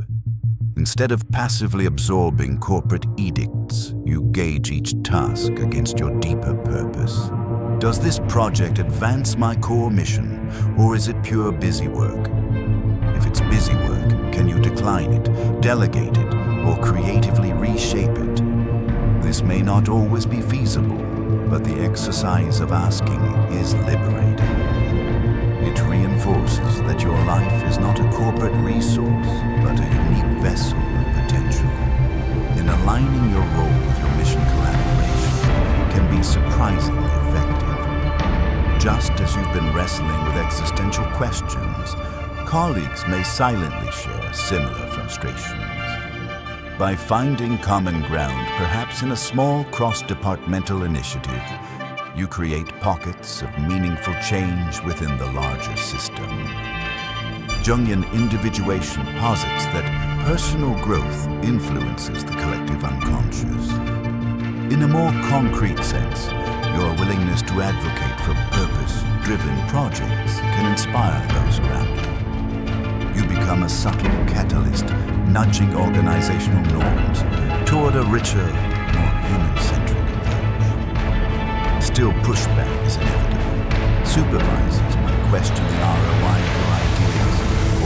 S1: Instead of passively absorbing corporate edicts, you gauge each task against your deeper purpose. Does this project advance my core mission, or is it pure busy work? If it's busy work, can you decline it, delegate it, or creatively reshape it? This may not always be feasible, but the exercise of asking is liberating. It reinforces that your life is not a corporate resource, but a unique vessel of potential. In aligning your role with your mission, collaboration can be surprisingly effective. Just as you've been wrestling with existential questions, colleagues may silently share similar frustrations. By finding common ground, perhaps in a small cross-departmental initiative, you create pockets of meaningful change within the larger system. Jungian individuation posits that personal growth influences the collective unconscious. In a more concrete sense, your willingness to advocate for purpose-driven projects can inspire those around you. You become a subtle catalyst, nudging organizational norms toward a richer, more human-centric approach. Still, pushback is inevitable. Supervisors might question the ROI of your ideas,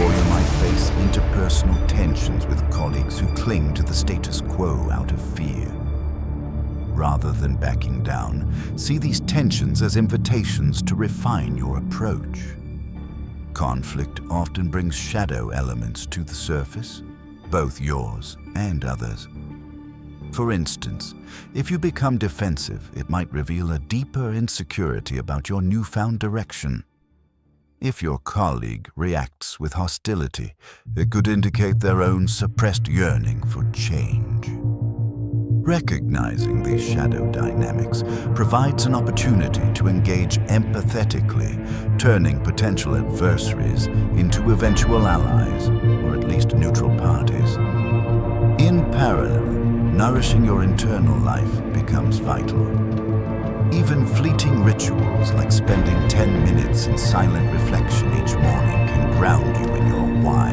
S1: or you might face interpersonal tensions with colleagues who cling to the status quo out of fear. Rather than backing down, see these tensions as invitations to refine your approach. Conflict often brings shadow elements to the surface, both yours and others. For instance, if you become defensive, it might reveal a deeper insecurity about your newfound direction. If your colleague reacts with hostility, it could indicate their own suppressed yearning for change. Recognizing these shadow dynamics provides an opportunity to engage empathetically, turning potential adversaries into eventual allies, or at least neutral parties. In parallel, nourishing your internal life becomes vital. Even fleeting rituals like spending 10 minutes in silent reflection each morning can ground you in your why.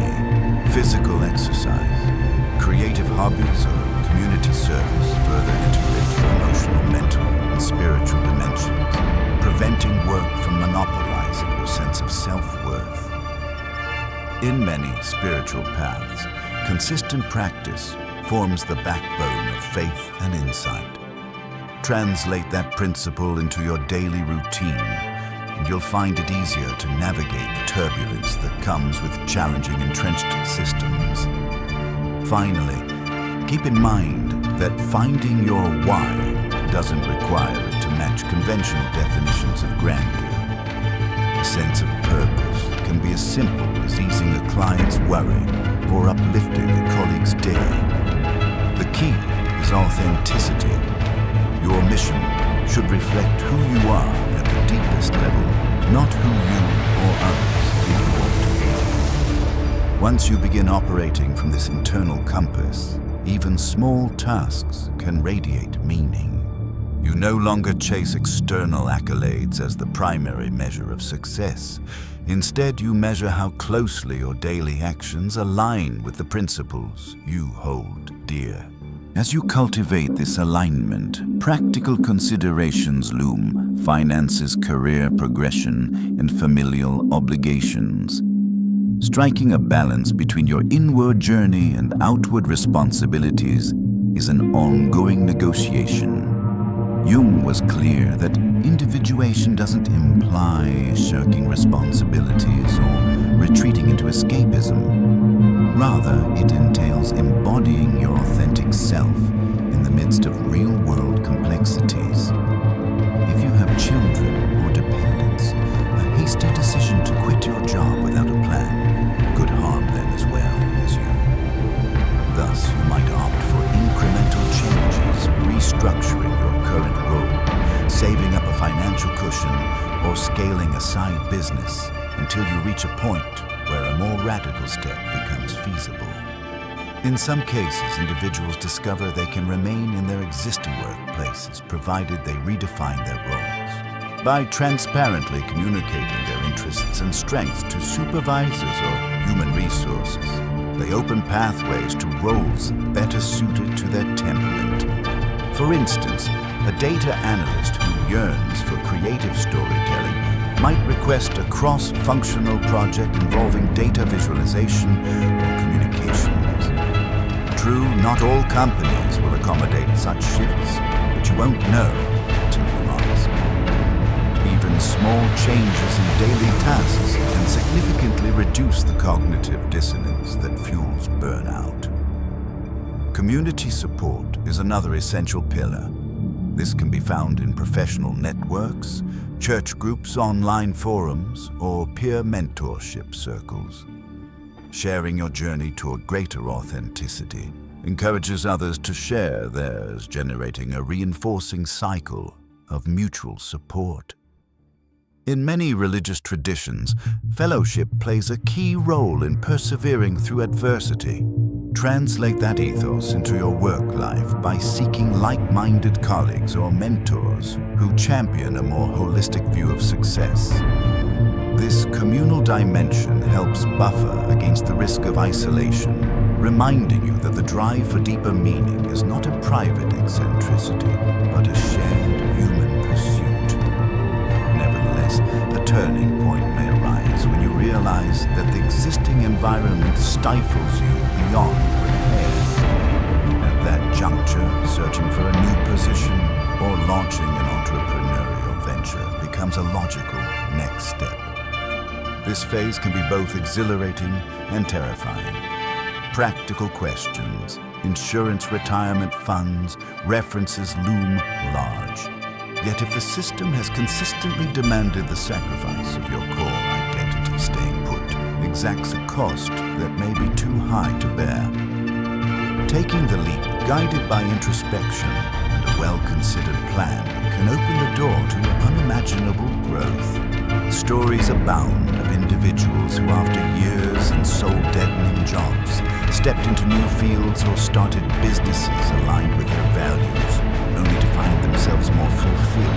S1: Physical exercise, creative hobbies, or community service further integrate your emotional, mental, and spiritual dimensions, preventing work from monopolizing your sense of self-worth. In many spiritual paths, consistent practice forms the backbone of faith and insight. Translate that principle into your daily routine, and you'll find it easier to navigate the turbulence that comes with challenging entrenched systems. Finally, keep in mind that finding your why doesn't require it to match conventional definitions of grandeur. A sense of purpose can be as simple as easing a client's worry or uplifting a colleague's day. The key is authenticity. Your mission should reflect who you are at the deepest level, not who you or others think you ought to be. Once you begin operating from this internal compass, even small tasks can radiate meaning. You no longer chase external accolades as the primary measure of success. Instead, you measure how closely your daily actions align with the principles you hold dear. As you cultivate this alignment, practical considerations loom: finances, career progression, and familial obligations. Striking a balance between your inward journey and outward responsibilities is an ongoing negotiation. Jung was clear that individuation doesn't imply shirking responsibilities or retreating into escapism. Rather, it entails embodying your authentic self in the midst of real-world complexities. If you have children or dependents, a hasty decision to quit your job without a plan could harm them as well as you. Thus, you might opt for incremental changes, restructuring your current role, saving up a financial cushion, or scaling a side business until you reach a point where a more radical step becomes feasible. In some cases, individuals discover they can remain in their existing workplaces provided they redefine their roles. By transparently communicating their interests and strengths to supervisors or human resources, they open pathways to roles better suited to their temperament. For instance, a data analyst who yearns for creative storytelling might request a cross-functional project involving data visualization or communications. True, not all companies will accommodate such shifts, but you won't know until you ask. Even small changes in daily tasks can significantly reduce the cognitive dissonance that fuels burnout. Community support is another essential pillar. This can be found in professional networks, church groups, online forums, or peer mentorship circles. Sharing your journey toward greater authenticity encourages others to share theirs, generating a reinforcing cycle of mutual support. In many religious traditions, fellowship plays a key role in persevering through adversity. Translate that ethos into your work life by seeking like-minded colleagues or mentors who champion a more holistic view of success. This communal dimension helps buffer against the risk of isolation, reminding you that the drive for deeper meaning is not a private eccentricity, but a shared human pursuit. Nevertheless, a turning point may arise when you realize that the existing environment stifles you beyond repair. At that juncture, searching for a new position or launching an entrepreneurial venture becomes a logical next step. This phase can be both exhilarating and terrifying. Practical questions, insurance, retirement funds, references loom large. Yet if the system has consistently demanded the sacrifice of your core identity, staying put exacts a cost that may be too high to bear. Taking the leap, guided by introspection and a well-considered plan, can open the door to unimaginable growth. Stories abound of individuals who, after years and soul-deadening jobs, stepped into new fields or started businesses aligned with their values, only to find themselves more fulfilled,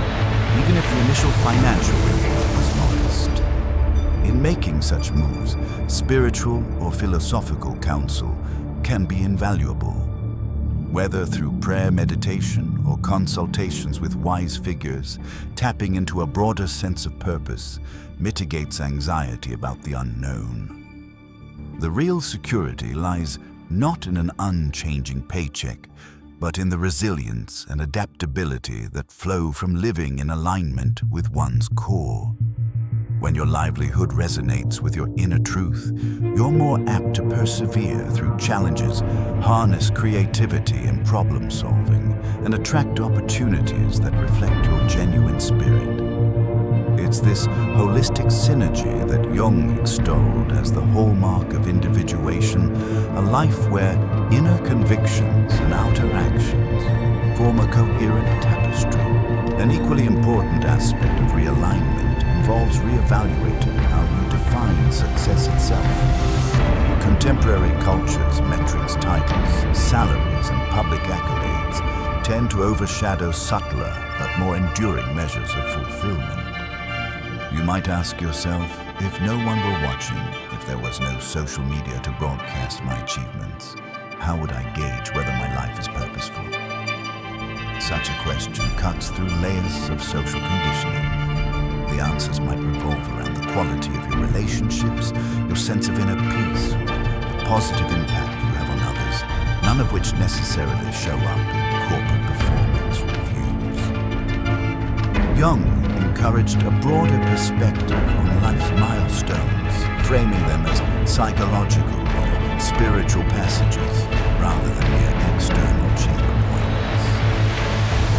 S1: even if the initial financial reward was modest. In making such moves, spiritual or philosophical counsel can be invaluable. Whether through prayer, meditation, or consultations with wise figures, tapping into a broader sense of purpose mitigates anxiety about the unknown. The real security lies not in an unchanging paycheck, but in the resilience and adaptability that flow from living in alignment with one's core. When your livelihood resonates with your inner truth, you're more apt to persevere through challenges, harness creativity and problem solving, and attract opportunities that reflect your genuine spirit. It's this holistic synergy that Jung extolled as the hallmark of individuation, a life where inner convictions and outer actions form a coherent tapestry. An equally important aspect of realignment involves reevaluating how you define success itself. Contemporary culture's metrics, titles, salaries, and public accolades tend to overshadow subtler but more enduring measures of fulfillment. You might ask yourself, if no one were watching, if there was no social media to broadcast my achievements, how would I gauge whether my life is purposeful? Such a question cuts through layers of social conditioning. The answers might revolve around the quality of your relationships, your sense of inner peace, or the positive impact you have on others, none of which necessarily show up in corporate performance reviews. Jung encouraged a broader perspective on life's milestones, framing them as psychological or spiritual passages rather than mere external checkpoints.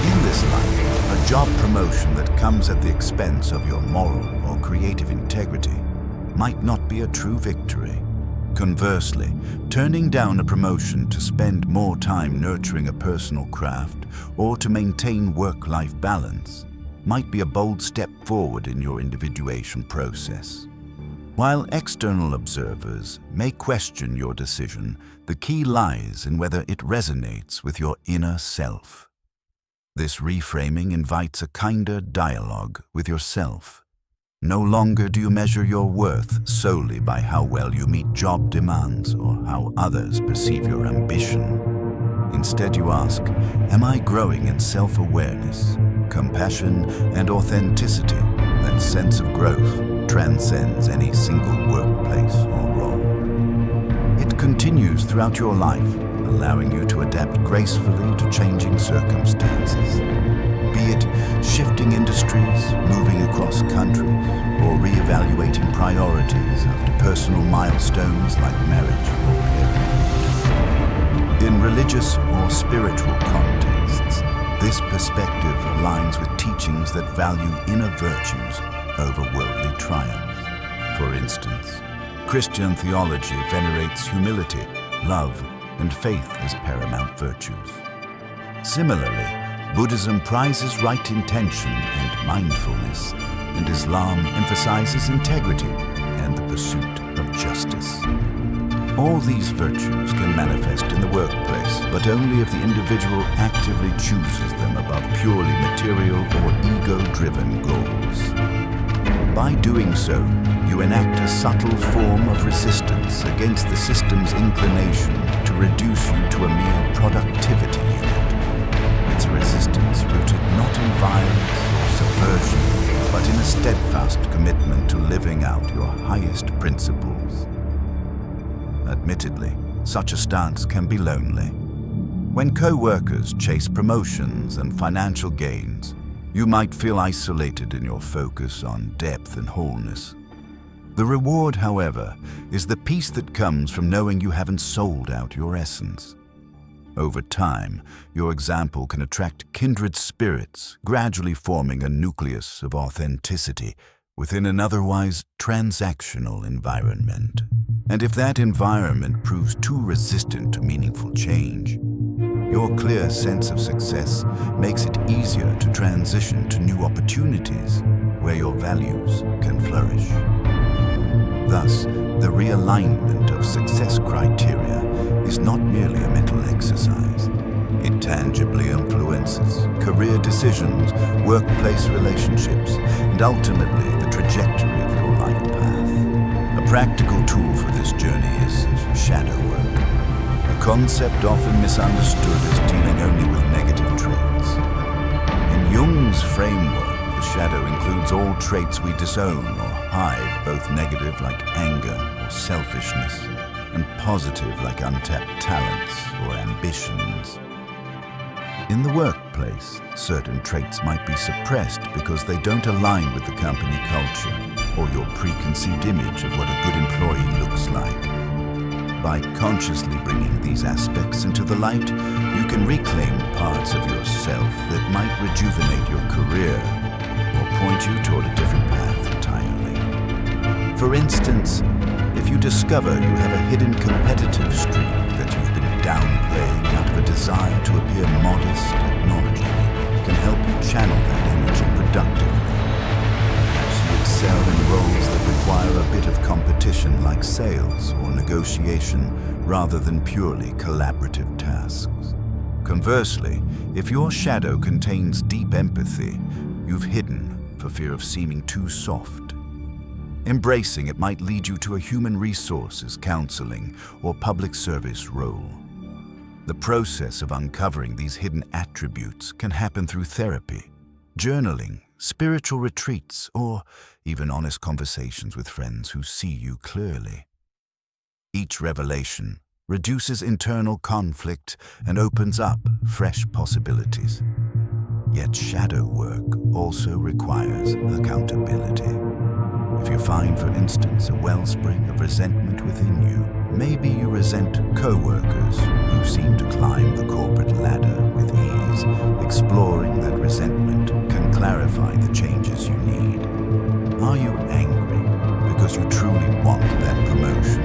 S1: In this life, a job promotion that comes at the expense of your moral or creative integrity might not be a true victory. Conversely, turning down a promotion to spend more time nurturing a personal craft or to maintain work-life balance might be a bold step forward in your individuation process. While external observers may question your decision, the key lies in whether it resonates with your inner self. This reframing invites a kinder dialogue with yourself. No longer do you measure your worth solely by how well you meet job demands or how others perceive your ambition. Instead, you ask, am I growing in self-awareness, compassion, and authenticity? That sense of growth transcends any single workplace or role. It continues throughout your life, allowing you to adapt gracefully to changing circumstances. Be it shifting industries, moving across countries, or reevaluating priorities after personal milestones like marriage or parenthood. In religious or spiritual contexts, this perspective aligns with teachings that value inner virtues over worldly triumph. For instance, Christian theology venerates humility, love, and faith as paramount virtues. Similarly, Buddhism prizes right intention and mindfulness, and Islam emphasizes integrity and the pursuit of justice. All these virtues can manifest in the workplace, but only if the individual actively chooses them above purely material or ego-driven goals. By doing so, you enact a subtle form of resistance against the system's inclination to reduce you to a mere productivity unit. It's a resistance rooted not in violence or subversion, but in a steadfast commitment to living out your highest principles. Admittedly, such a stance can be lonely. When co-workers chase promotions and financial gains, you might feel isolated in your focus on depth and wholeness. The reward, however, is the peace that comes from knowing you haven't sold out your essence. Over time, your example can attract kindred spirits, gradually forming a nucleus of authenticity within an otherwise transactional environment. And if that environment proves too resistant to meaningful change, your clear sense of success makes it easier to transition to new opportunities where your values can flourish. Thus, the realignment of success criteria is not merely a mental exercise. It tangibly influences career decisions, workplace relationships, and ultimately the trajectory of your life path. A practical tool for this journey is shadow work, a concept often misunderstood as dealing only with negative traits. In Jung's framework, the shadow includes all traits we disown or hide, both negative like anger or selfishness, and positive like untapped talents or ambitions. In the workplace, certain traits might be suppressed because they don't align with the company culture or your preconceived image of what a good employee looks like. By consciously bringing these aspects into the light, you can reclaim parts of yourself that might rejuvenate your career or point you toward a different path entirely. For instance, if you discover you have a hidden competitive streak that you've been downplaying out of a desire to appear modest, acknowledging it can help you channel that energy productively. Perhaps you excel in roles that require a bit of competition like sales or negotiation rather than purely collaborative tasks. Conversely, if your shadow contains deep empathy, you've hidden for fear of seeming too soft. Embracing it might lead you to a human resources, counseling, or public service role. The process of uncovering these hidden attributes can happen through therapy, journaling, spiritual retreats, or even honest conversations with friends who see you clearly. Each revelation reduces internal conflict and opens up fresh possibilities. Yet shadow work also requires accountability. If you find, for instance, a wellspring of resentment within you, maybe you resent co-workers who seem to climb the corporate ladder with ease. Exploring that resentment can clarify the changes you need. Are you angry because you truly want that promotion,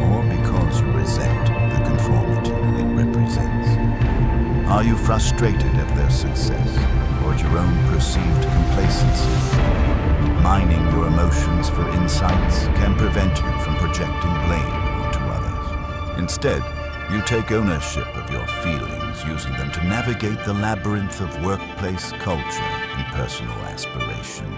S1: or because you resent the conformity it represents? Are you frustrated at their success, or at your own perceived complacency? Mining your emotions for insights can prevent you from projecting blame onto others. Instead, you take ownership of your feelings, using them to navigate the labyrinth of workplace culture and personal aspiration.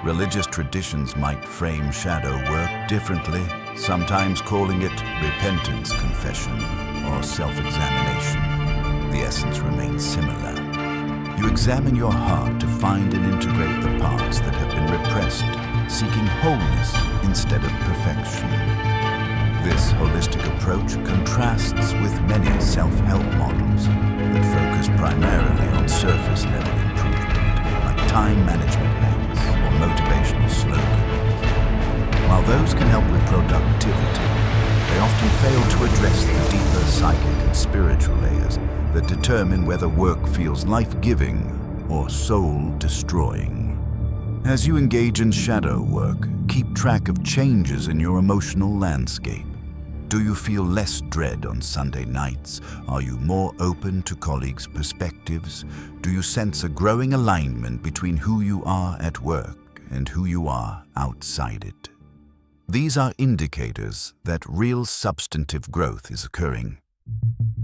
S1: Religious traditions might frame shadow work differently, sometimes calling it repentance, confession, or self-examination. The essence remains similar. You examine your heart to find and integrate the parts that have been repressed, seeking wholeness instead of perfection. This holistic approach contrasts with many self-help models that focus primarily on surface-level improvement, like time management hacks or motivational slogans. While those can help with productivity, they often fail to address the deeper psychic and spiritual layers that determine whether work feels life-giving or soul-destroying. As you engage in shadow work, keep track of changes in your emotional landscape. Do you feel less dread on Sunday nights? Are you more open to colleagues' perspectives? Do you sense a growing alignment between who you are at work and who you are outside it? These are indicators that real substantive growth is occurring.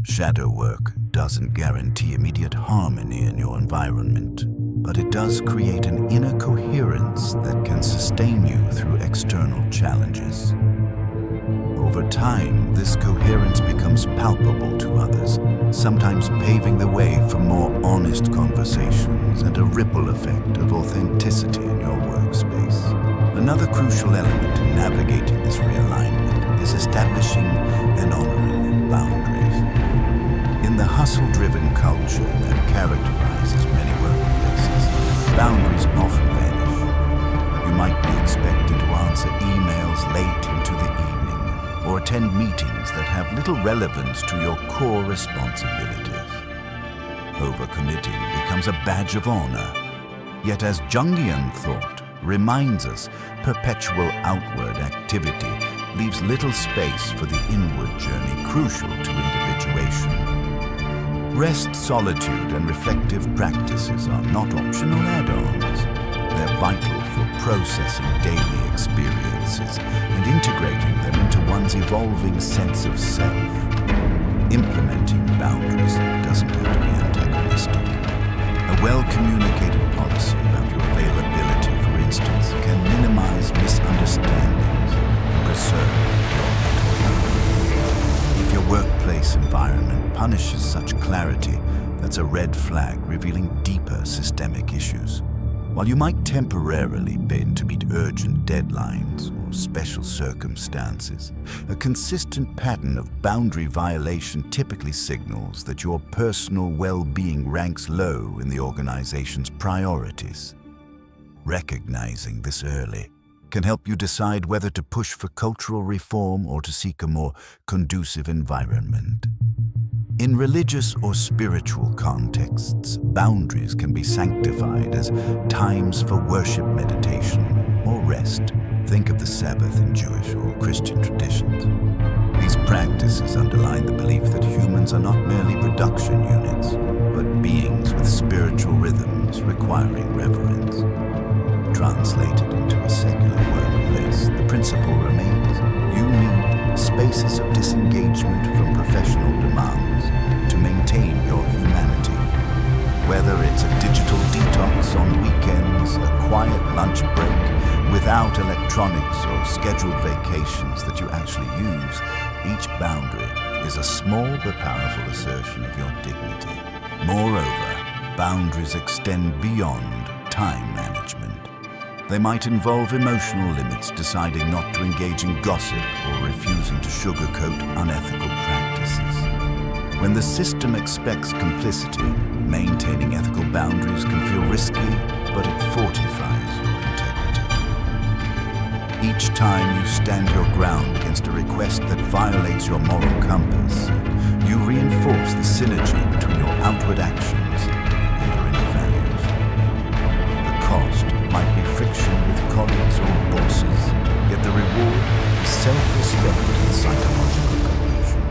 S1: Shadow work doesn't guarantee immediate harmony in your environment, but it does create an inner coherence that can sustain you through external challenges. Over time, this coherence becomes palpable to others, sometimes paving the way for more honest conversations and a ripple effect of authenticity in your workspace. Another crucial element in navigating this realignment is establishing and honoring boundaries. In the hustle-driven culture that characterizes many workplaces, boundaries often vanish. You might be expected to answer emails late into the evening, or attend meetings that have little relevance to your core responsibilities. Overcommitting becomes a badge of honor. Yet as Jungian thought reminds us, perpetual outward activity leaves little space for the inward journey crucial to individuation. Rest, solitude, and reflective practices are not optional add-ons. They're vital for processing daily experiences and integrating them into one's evolving sense of self. Implementing boundaries doesn't have to be antagonistic. A well-communicated policy about your availability, for instance, can minimize misunderstandings and preserve your mental health. If your workplace environment punishes such clarity, that's a red flag revealing deeper systemic issues. While you might temporarily bend to meet urgent deadlines or special circumstances, a consistent pattern of boundary violation typically signals that your personal well-being ranks low in the organization's priorities. Recognizing this early can help you decide whether to push for cultural reform or to seek a more conducive environment. In religious or spiritual contexts, boundaries can be sanctified as times for worship, meditation, or rest. Think of the Sabbath in Jewish or Christian traditions. These practices underline the belief that humans are not merely production units, but beings with spiritual rhythms requiring reverence. Translated into a secular workplace, the principle remains: you need spaces of disengagement from professional demands to maintain your humanity. Whether it's a digital detox on weekends, a quiet lunch break without electronics, or scheduled vacations that you actually use, each boundary is a small but powerful assertion of your dignity. Moreover, boundaries extend beyond time management. They might involve emotional limits, deciding not to engage in gossip or refusing to sugarcoat unethical practices. When the system expects complicity, maintaining ethical boundaries can feel risky, but it fortifies your integrity. Each time you stand your ground against a request that violates your moral compass, you reinforce the synergy between your outward actions and your inner values. The cost might be friction with colleagues or bosses, yet the reward is self-respect and psychological cohesion.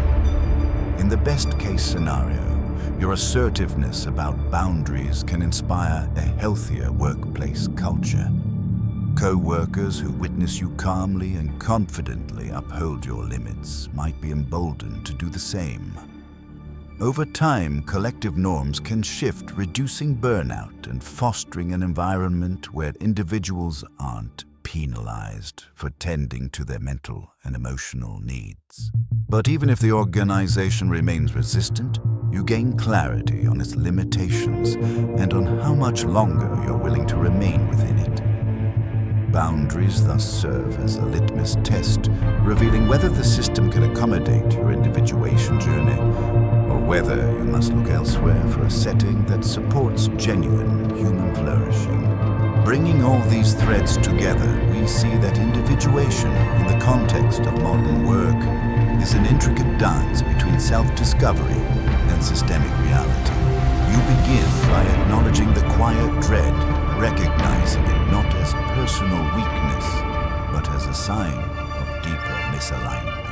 S1: In the best-case scenario, your assertiveness about boundaries can inspire a healthier workplace culture. Co-workers who witness you calmly and confidently uphold your limits might be emboldened to do the same. Over time, collective norms can shift, reducing burnout and fostering an environment where individuals aren't penalized for tending to their mental and emotional needs. But even if the organization remains resistant, you gain clarity on its limitations and on how much longer you're willing to remain within it. Boundaries thus serve as a litmus test, revealing whether the system can accommodate your individuation journey, or whether you must look elsewhere for a setting that supports genuine human flourishing. Bringing all these threads together, we see that individuation in the context of modern work is an intricate dance between self-discovery and systemic reality. You begin by acknowledging the quiet dread, recognizing it not as personal weakness, but as a sign of deeper misalignment.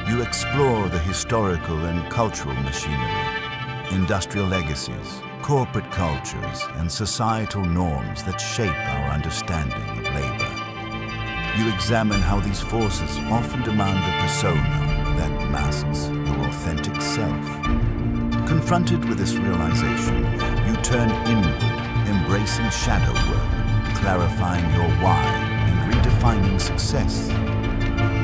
S1: You explore the historical and cultural machinery, industrial legacies, corporate cultures, and societal norms that shape our understanding of labor. You examine how these forces often demand a persona that masks your authentic self. Confronted with this realization, you turn inward, embracing shadow work, clarifying your why, and redefining success.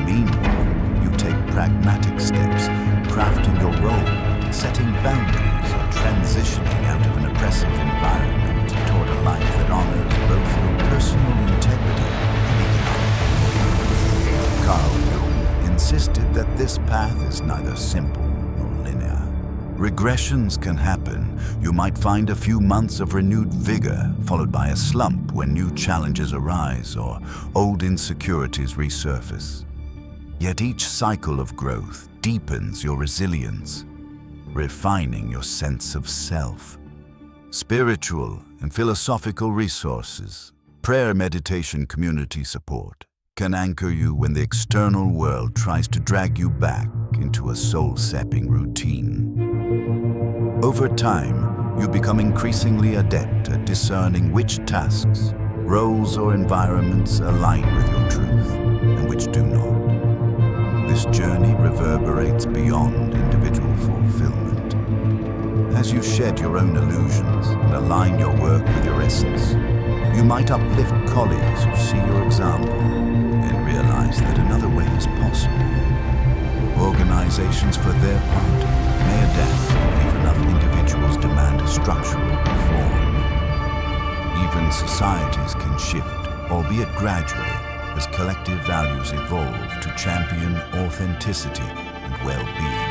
S1: Meanwhile, you take pragmatic steps, crafting your role, setting boundaries, or transitioning out of an oppressive environment toward a life that honors both your personal integrity and economic. Carl Jung insisted that this path is neither simple nor linear. Regressions can happen. You might find a few months of renewed vigor, followed by a slump when new challenges arise or old insecurities resurface. Yet each cycle of growth deepens your resilience, refining your sense of self. Spiritual and philosophical resources, prayer, meditation, community support can anchor you when the external world tries to drag you back into a soul-sapping routine. Over time, you become increasingly adept at discerning which tasks, roles, or environments align with your truth and which do not. This journey reverberates beyond individual fulfillment. As you shed your own illusions and align your work with your essence, you might uplift colleagues who see your example and realize that another way is possible. Organizations, for their part, may adapt if enough individuals demand structural reform. Even societies can shift, albeit gradually, as collective values evolve to champion authenticity and well-being.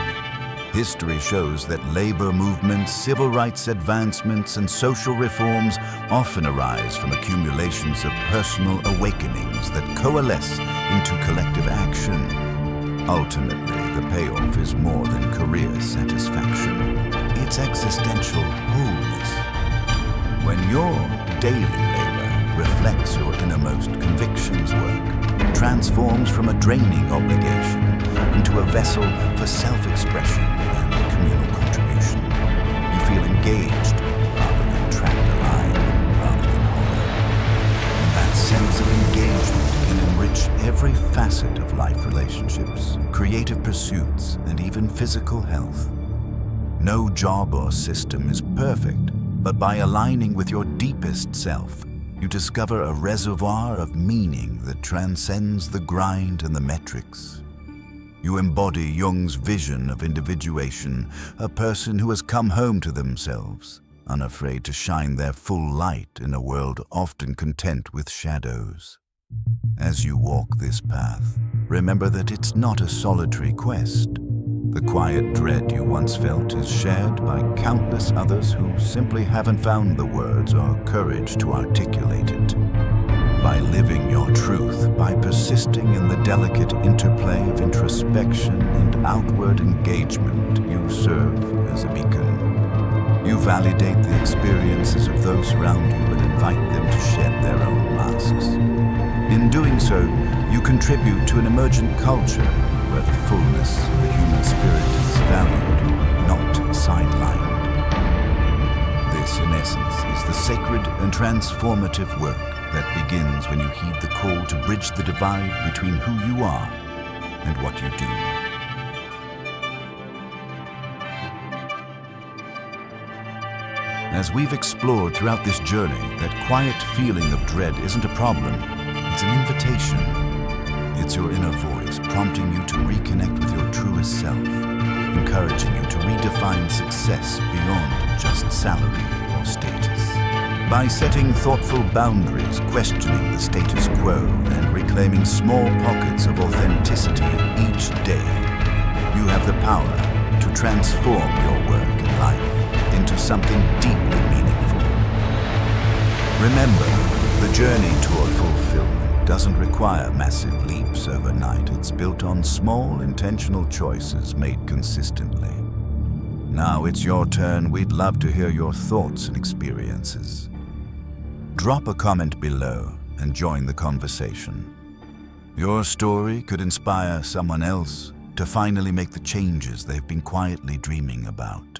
S1: History shows that labor movements, civil rights advancements, and social reforms often arise from accumulations of personal awakenings that coalesce into collective action. Ultimately, the payoff is more than career satisfaction. It's existential wholeness. When your daily labor reflects your innermost convictions, work transforms from a draining obligation into a vessel for self-expression and communal contribution. You feel engaged rather than trapped alive rather than hollow. And that sense of engagement can enrich every facet of life relationships, creative pursuits, and even physical health. No job or system is perfect, but by aligning with your deepest self, you discover a reservoir of meaning that transcends the grind and the metrics. You embody Jung's vision of individuation, a person who has come home to themselves, unafraid to shine their full light in a world often content with shadows. As you walk this path, remember that it's not a solitary quest. The quiet dread you once felt is shared by countless others who simply haven't found the words or courage to articulate it. By living your truth, by persisting in the delicate interplay of introspection and outward engagement, you serve as a beacon. You validate the experiences of those around you and invite them to shed their own masks. In doing so, you contribute to an emergent culture where the fullness of the human spirit is valued, not sidelined. This, in essence, is the sacred and transformative work that begins when you heed the call to bridge the divide between who you are and what you do. As we've explored throughout this journey, that quiet feeling of dread isn't a problem, it's an invitation. It's your inner voice prompting you to reconnect with your truest self, encouraging you to redefine success beyond just salary or status. By setting thoughtful boundaries, questioning the status quo, and reclaiming small pockets of authenticity each day, you have the power to transform your work and life into something deeply meaningful. Remember, the journey toward fulfillment doesn't require massive leaps overnight. It's built on small, intentional choices made consistently. Now it's your turn. We'd love to hear your thoughts and experiences. Drop a comment below and join the conversation. Your story could inspire someone else to finally make the changes they've been quietly dreaming about.